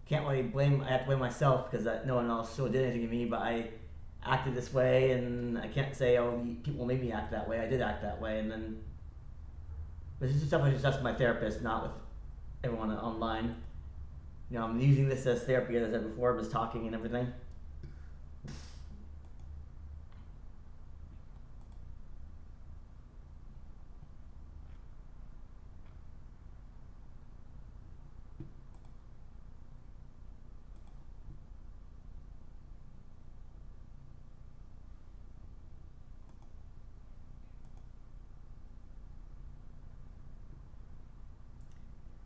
can't really blame, I have to blame myself because no one else really did anything to me, but I acted this way, and I can't say, oh, people made me act that way. I did act that way, and then, but this is stuff I discussed with my therapist, not with everyone online. You know, I'm using this as therapy, as I said before, just talking and everything.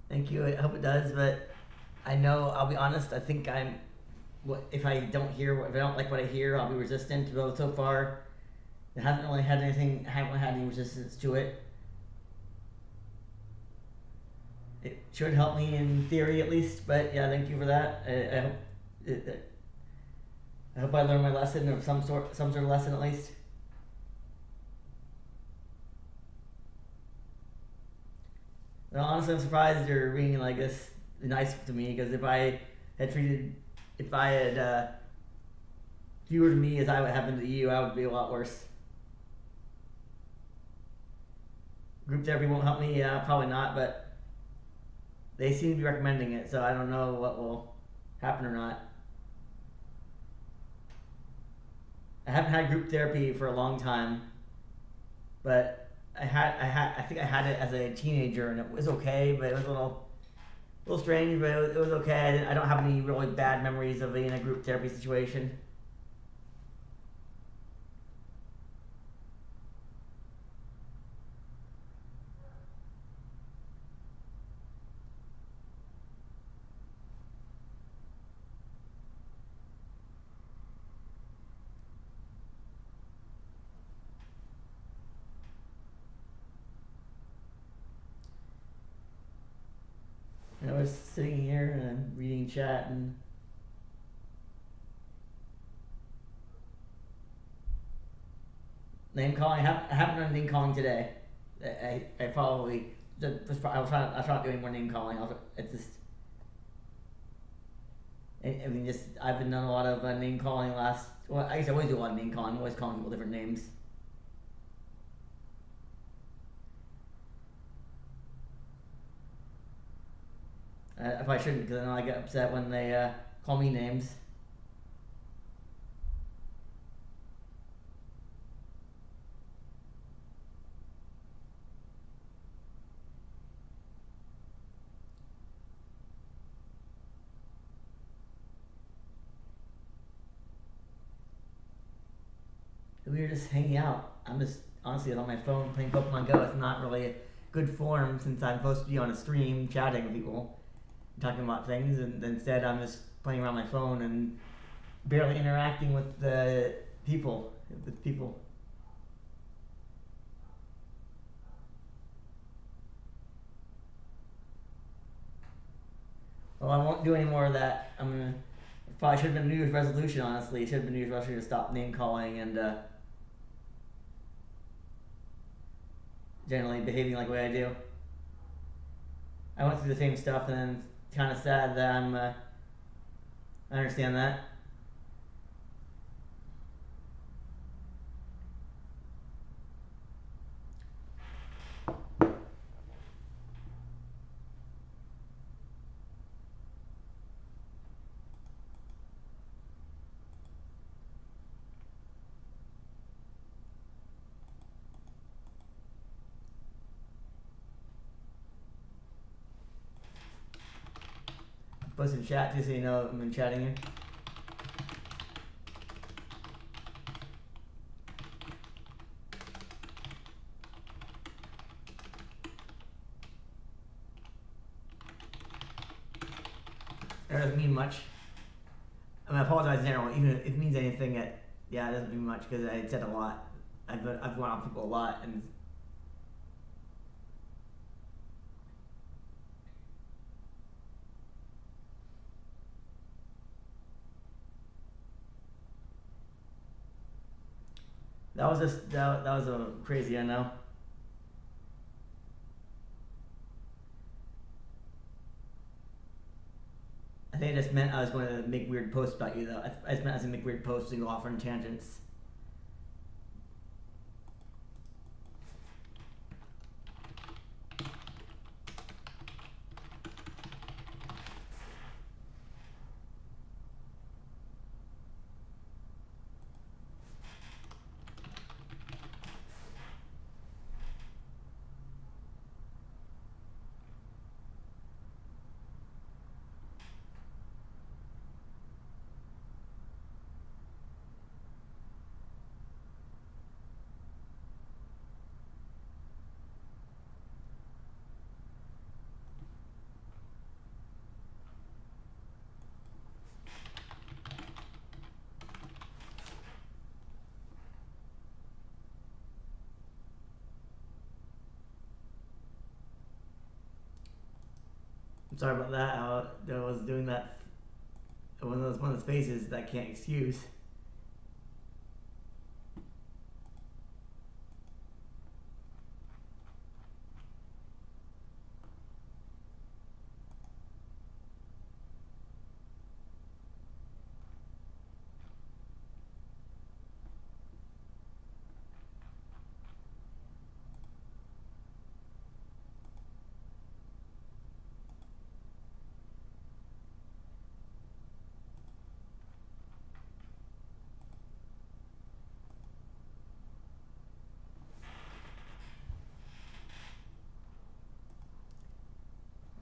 Thank you. I hope it does, but I know, I'll be honest, I think if I don't like what I hear, I'll be resistant. But so far, it hasn't really had anything, I haven't had any resistance to it. It should help me in theory at least, but yeah, thank you for that. I hope I learned my lesson, or some sort of lesson at least. Well, honestly, I'm surprised you're being like this nice to me, because if I had viewed me as I would happen to you, I would be a lot worse. Group therapy won't help me, yeah, probably not, but they seem to be recommending it, so I don't know what will happen or not. I haven't had group therapy for a long time, but I think I had it as a teenager, and it was okay, but it was a little strange, but it was okay. I don't have any really bad memories of being in a group therapy situation. And I was sitting here and reading chat and name calling. I haven't done name calling today. I probably I'll try not doing more name calling. It's just, I mean, I've been doing a lot of name calling well, I guess I always do a lot of name calling. I'm always calling people different names. If I shouldn't, because I know I get upset when they call me names. We were just hanging out. I'm just honestly on my phone playing Pokemon Go. It's not really a good form since I'm supposed to be on a stream chatting with people, talking about things, and instead I'm just playing around my phone and barely interacting with the people. With people. Well, I won't do any more of that. I'm gonna. Probably should have been a New Year's resolution. Honestly, it should have been a New Year's resolution to stop name calling and generally behaving like the way I do. I went through the same stuff, and it's kind of sad that I understand that. Post in chat just so you know I'm chatting here. That doesn't mean much. I mean, I apologize in general. Even if it means anything, it doesn't mean much because I said a lot. I've gone off people a lot, and that was a crazy. I know. I think it just meant I was going to make weird posts about you, though. I just meant I was going to make weird posts and go off on tangents. I'm sorry about that. I was doing that. One of those faces that I can't excuse.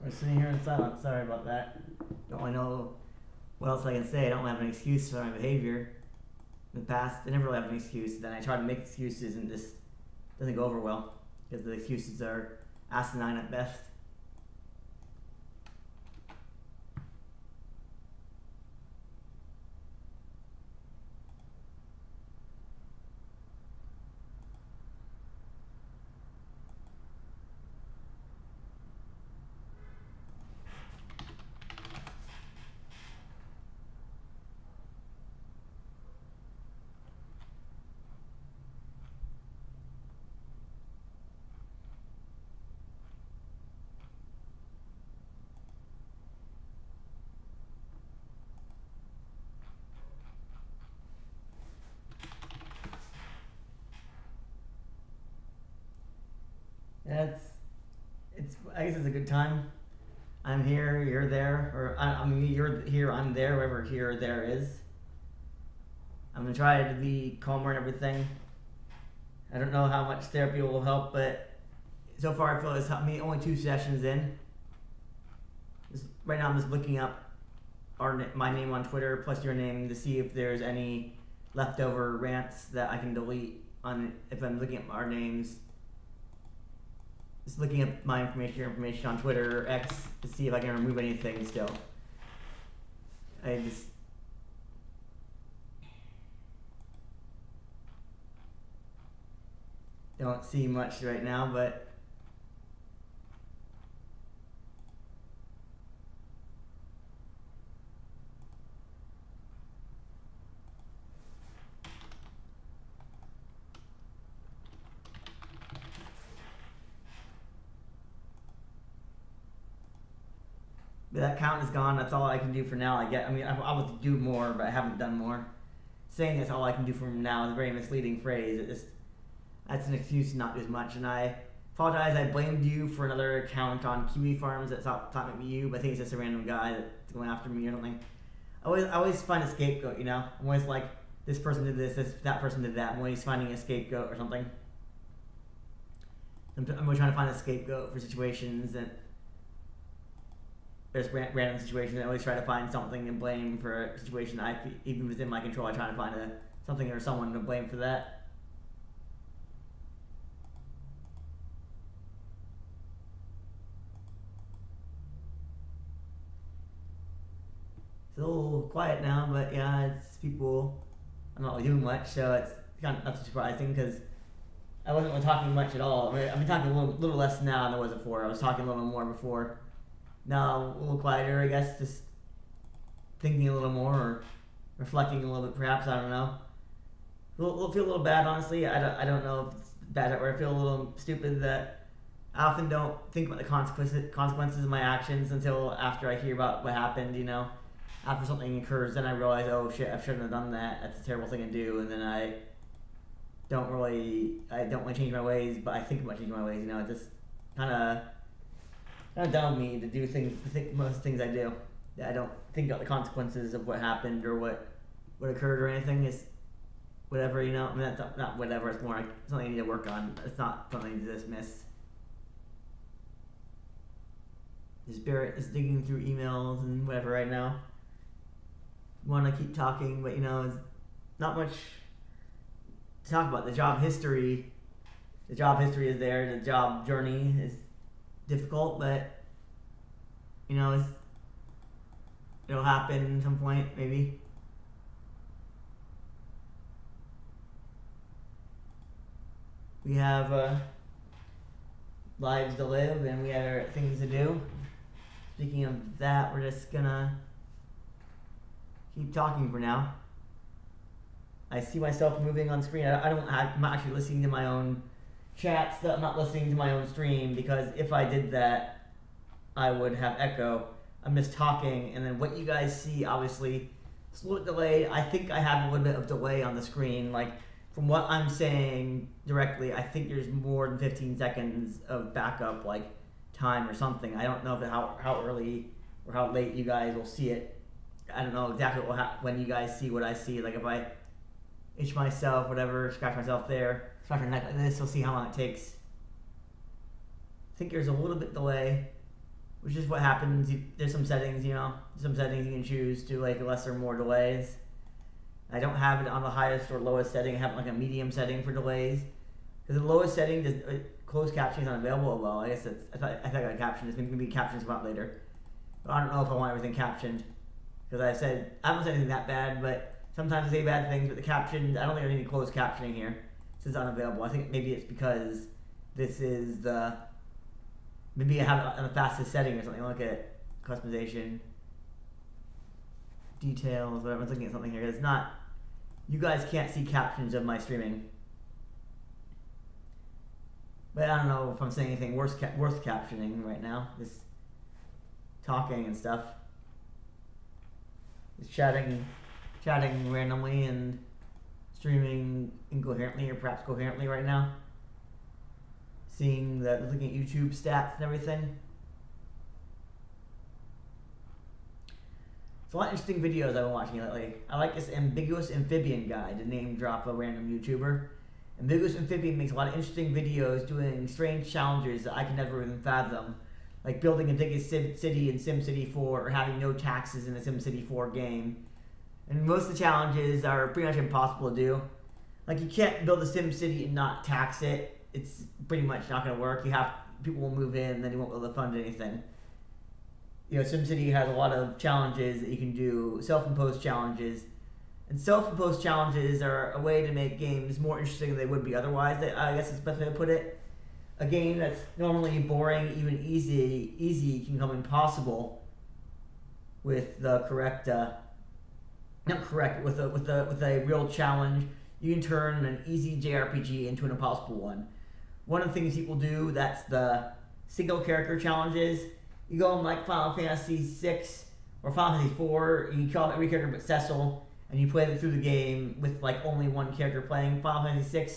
We're sitting here in silence. Sorry about that. Don't really know what else I can say. I don't have an excuse for my behavior. In the past, I never really have an excuse. Then I try to make excuses, and this doesn't go over well because the excuses are asinine at best. Yeah, it's. I guess it's a good time. I'm here, you're there, or I mean, you're here, I'm there, wherever here or there is. I'm gonna try to be calmer and everything. I don't know how much therapy will help, but so far I feel it's helped me. Only 2 sessions in. Right now I'm just looking up my name on Twitter plus your name to see if there's any leftover rants that I can delete on if I'm looking at our names. Just looking up my information, your information on Twitter or X to see if I can remove anything still. I just don't see much right now, but that count is gone. That's all I can do for now. I mean, I would do more, but I haven't done more. Saying that's all I can do from now is a very misleading phrase. That's an excuse to not do as much. And I apologize. I blamed you for another account on Kiwi Farms. That's not maybe you, but I think it's just a random guy that's going after me or something. I always find a scapegoat. You know, I'm always like, this person did this, that person did that. I'm always finding a scapegoat or something. I'm always trying to find a scapegoat for situations that. There's random situations. I always try to find something and blame for a situation even within my control. I try to find something or someone to blame for that. It's a little quiet now, but yeah, it's people. I'm not really doing much, so it's kind of not too surprising because I wasn't really talking much at all. I mean, I've been talking a little less now than I was before. I was talking a little more before. Now a little quieter, I guess, just thinking a little more or reflecting a little bit, perhaps. I don't know. Feel a little bad, honestly. I don't know if it's bad or I feel a little stupid that I often don't think about the consequences of my actions until after I hear about what happened. You know, after something occurs, then I realize, oh shit, I shouldn't have done that. That's a terrible thing to do, and then I don't really change my ways, but I think about changing my ways. You know, it just kind of dumb of me to do most things I do. I don't think about the consequences of what happened or what occurred or anything. It's whatever, you know. I mean, that's not whatever. It's more like something I need to work on. It's not something to dismiss. The spirit is digging through emails and whatever right now. Want to keep talking, but you know, it's not much to talk about. The job history is there. The job journey is difficult, but you know, it'll happen at some point, maybe. We have lives to live, and we have things to do. Speaking of that, we're just gonna keep talking for now. I see myself moving on screen. I'm not actually listening to my own chats. I'm not listening to my own stream because if I did that, I would have echo. I'm just talking, and then what you guys see, obviously, it's a little delayed. I think I have a little bit of delay on the screen. Like, from what I'm saying directly, I think there's more than 15 seconds of backup, like, time or something. I don't know how early or how late you guys will see it. I don't know exactly when you guys see what I see. Like, if I itch myself, whatever, scratch myself there, scratch my neck like this, you'll see how long it takes. I think there's a little bit delay, which is what happens. There's some settings, you know, you can choose to like less or more delays. I don't have it on the highest or lowest setting. I have like a medium setting for delays. Because the lowest setting, closed captioning is unavailable. Well, I guess I thought I got captioned. It's going to be captions about later. But I don't know if I want everything captioned. Because I haven't said anything that bad, but sometimes I say bad things, but the captions, I don't think there's any closed captioning here. It says unavailable. I think maybe it's because this is maybe I have it on the fastest setting or something. Look at customization, details, whatever. I'm looking at something here. It's not, you guys can't see captions of my streaming. But I don't know if I'm saying anything worth captioning right now. Just talking and stuff. Just chatting randomly and streaming incoherently or perhaps coherently right now. Looking at YouTube stats and everything. It's a lot of interesting videos I've been watching lately. I like this Ambiguous Amphibian guy to name drop a random YouTuber. Ambiguous Amphibian makes a lot of interesting videos doing strange challenges that I can never even fathom. Like building a biggest city in SimCity 4 or having no taxes in a SimCity 4 game. And most of the challenges are pretty much impossible to do. Like you can't build a SimCity and not tax it. It's pretty much not going to work. People will move in and then you won't be able to fund anything. SimCity has a lot of challenges that you can do, self-imposed challenges. And self-imposed challenges are a way to make games more interesting than they would be otherwise. I guess it's the best way to put it. A game that's normally boring, even easy can become impossible with the with a real challenge. You can turn an easy JRPG into an impossible one. One of the things people do, that's the single character challenges. You go in like Final Fantasy VI or Final Fantasy IV, you kill every character but Cecil, and you play through the game with like only one character playing. Final Fantasy VI,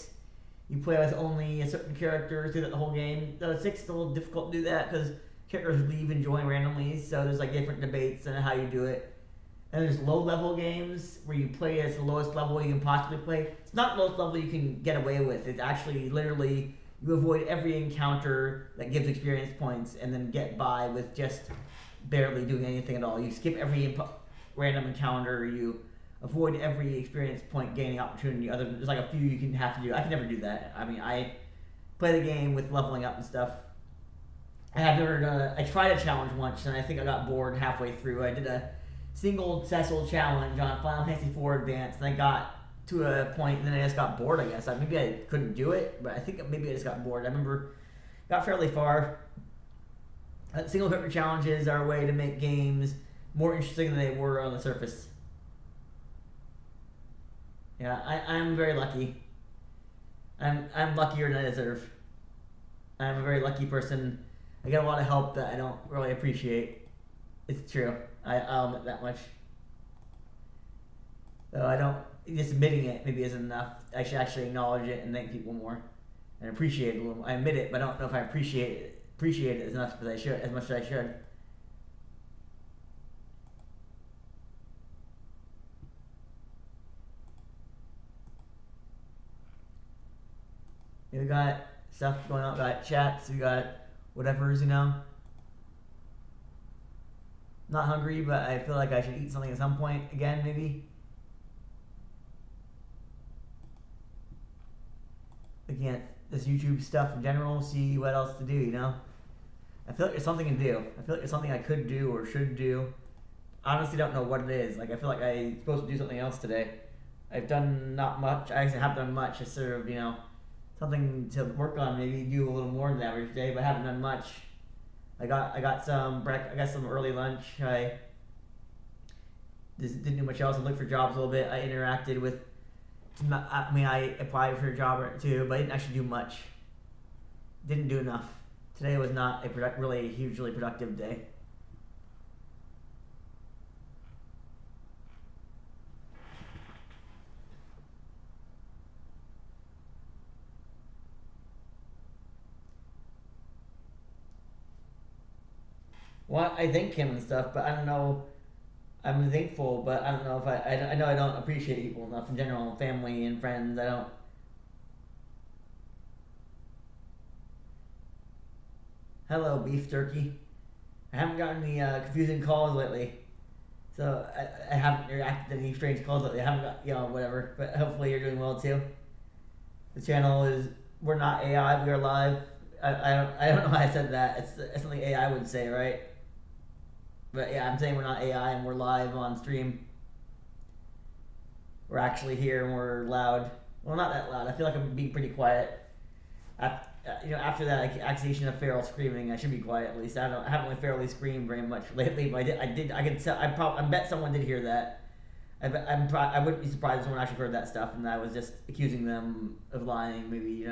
you play with only a certain character through the whole game. The 6 is a little difficult to do that because characters leave and join randomly, so there's like different debates on how you do it. And there's low level games where you play as the lowest level you can possibly play. It's not the lowest level you can get away with. It's actually literally you avoid every encounter that gives experience points and then get by with just barely doing anything at all. You skip every random encounter. You avoid every experience point gaining opportunity. There's like a few you can have to do. I can never do that. I mean, I play the game with leveling up and stuff. I tried a challenge once and I think I got bored halfway through. I did a single Cecil challenge on Final Fantasy IV Advance and I got to a point and then I just got bored, I guess. Maybe I couldn't do it, but I think maybe I just got bored. I remember got fairly far. Single character challenges are a way to make games more interesting than they were on the surface. Yeah, I'm very lucky. I'm luckier than I deserve. I'm a very lucky person. I get a lot of help that I don't really appreciate. It's true. I'll admit that much. Though I don't, just admitting it maybe isn't enough. I should actually acknowledge it and thank people more and appreciate it a little more. I admit it, but I don't know if I appreciate it as much as I should. We got stuff going on, we got chats, we got whatever's, Not hungry, but I feel like I should eat something at some point again, maybe. Looking at this YouTube stuff in general, see what else to do, I feel like there's something to do. I feel like there's something I could do or should do. I honestly don't know what it is. Like, I feel like I'm supposed to do something else today. I've done not much. I actually haven't done much. It's sort of, something to work on, maybe do a little more than the average day, but I haven't done much. I got some early lunch. I just didn't do much else. I looked for jobs a little bit. I interacted with. I applied for a job or two, but I didn't actually do much. Didn't do enough. Today was not a really hugely productive day. Well, I thank him and stuff, but I don't know. I'm thankful, but I don't know if I know I don't appreciate people enough in general, family and friends. I don't. Hello, beef jerky. I haven't gotten any confusing calls lately, so I haven't reacted to any strange calls lately. I haven't got whatever, but hopefully you're doing well too. The channel is we're not AI, we are live. I don't know why I said that. It's something AI would say, right? But yeah, I'm saying we're not AI and we're live on stream. We're actually here and we're loud. Well, not that loud. I feel like I'm being pretty quiet. After that accusation of feral screaming, I should be quiet at least. I haven't really ferally screamed very much lately, but I bet someone did hear that. I wouldn't be surprised if someone actually heard that stuff and I was just accusing them of lying. Maybe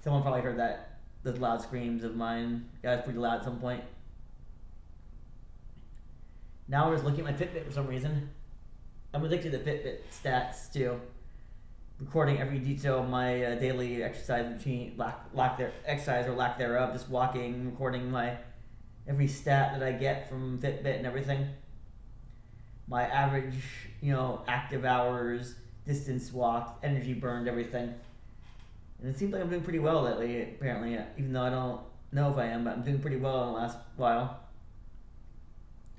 someone probably heard that those loud screams of mine. Yeah, it was pretty loud at some point. Now we're just looking at my Fitbit for some reason. I'm addicted to Fitbit stats too. Recording every detail of my daily exercise routine, exercise or lack thereof, just walking, recording my every stat that I get from Fitbit and everything. my average, active hours, distance walked, energy burned, everything. And it seems like I'm doing pretty well lately, apparently, even though I don't know if I am, but I'm doing pretty well in the last while.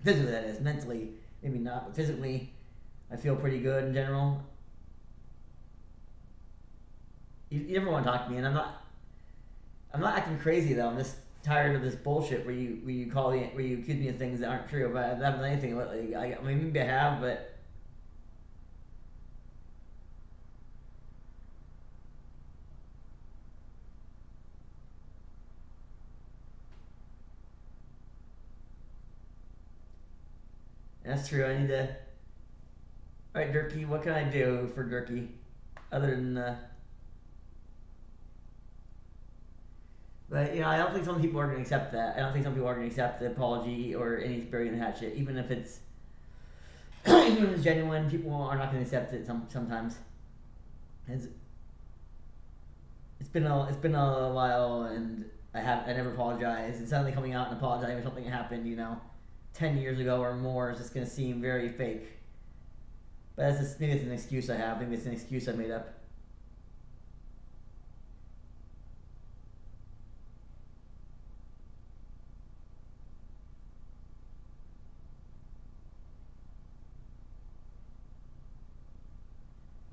Physically, that is. Mentally, maybe not, but physically, I feel pretty good in general. You never want to talk to me, and I'm not acting crazy though. I'm just tired of this bullshit where you call me, where you accuse me of things that aren't true. But I haven't done anything lately. I mean, maybe I have, but that's true. I need to. All right, Durkee. What can I do for Durkee, other than? But I don't think some people are going to accept that. I don't think some people are going to accept the apology or any burying the hatchet, even if it's even if it's genuine. People are not going to accept it. Sometimes it's it's been a while, and I never apologized. And suddenly coming out and apologizing for something that happened, 10 years ago or more is just going to seem very fake. But maybe it's an excuse I have. Maybe it's an excuse I made up.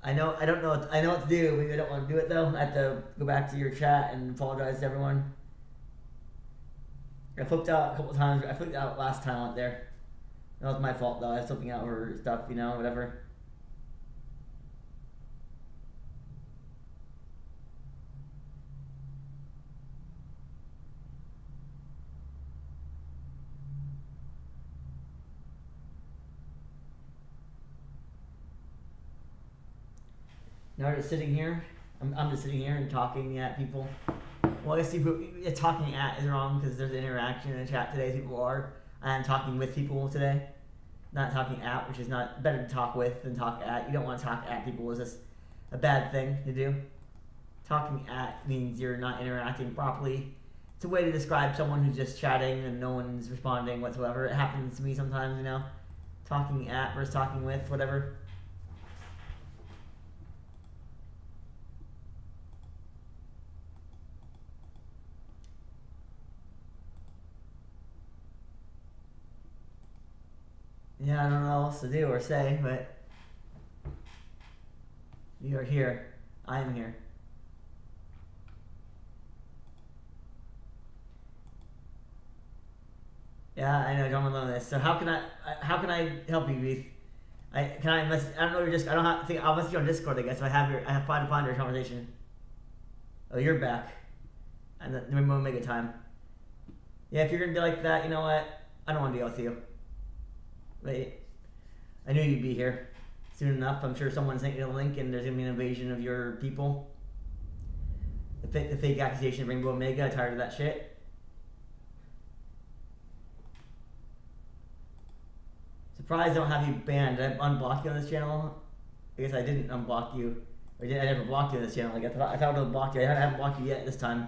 I know. I don't know. I know what to do. Maybe I don't want to do it though. I have to go back to your chat and apologize to everyone. I flipped out a couple of times. I flipped out last time I went there. That was my fault though. I was flipping out for stuff, whatever. Now we're just sitting here. I'm just sitting here and talking at people. Well, I guess talking at is wrong because there's interaction in the chat today. People are. I'm talking with people today, not talking at, which is not better to talk with than talk at. You don't want to talk at people. Is this a bad thing to do? Talking at means you're not interacting properly. It's a way to describe someone who's just chatting and no one's responding whatsoever. It happens to me sometimes, Talking at versus talking with, whatever. Yeah, I don't know what else to do or say, but you are here. I am here. Yeah, I know. Don't alone this. So how can I help you, Beef? Can I message? I don't know. I don't have to think. I'll message you on Discord, I guess. I have to find your conversation. Oh, you're back, and then we'll make a time. Yeah, if you're gonna be like that, you know what? I don't want to deal with you. Wait, I knew you'd be here soon enough. I'm sure someone sent you a link, and there's gonna be an invasion of your people. The fake accusation of Rainbow Omega. I'm tired of that shit. Surprised I don't have you banned. Did I unblock you on this channel? I guess I didn't unblock you. I never blocked you on this channel. I thought I would have blocked you. I haven't blocked you yet this time.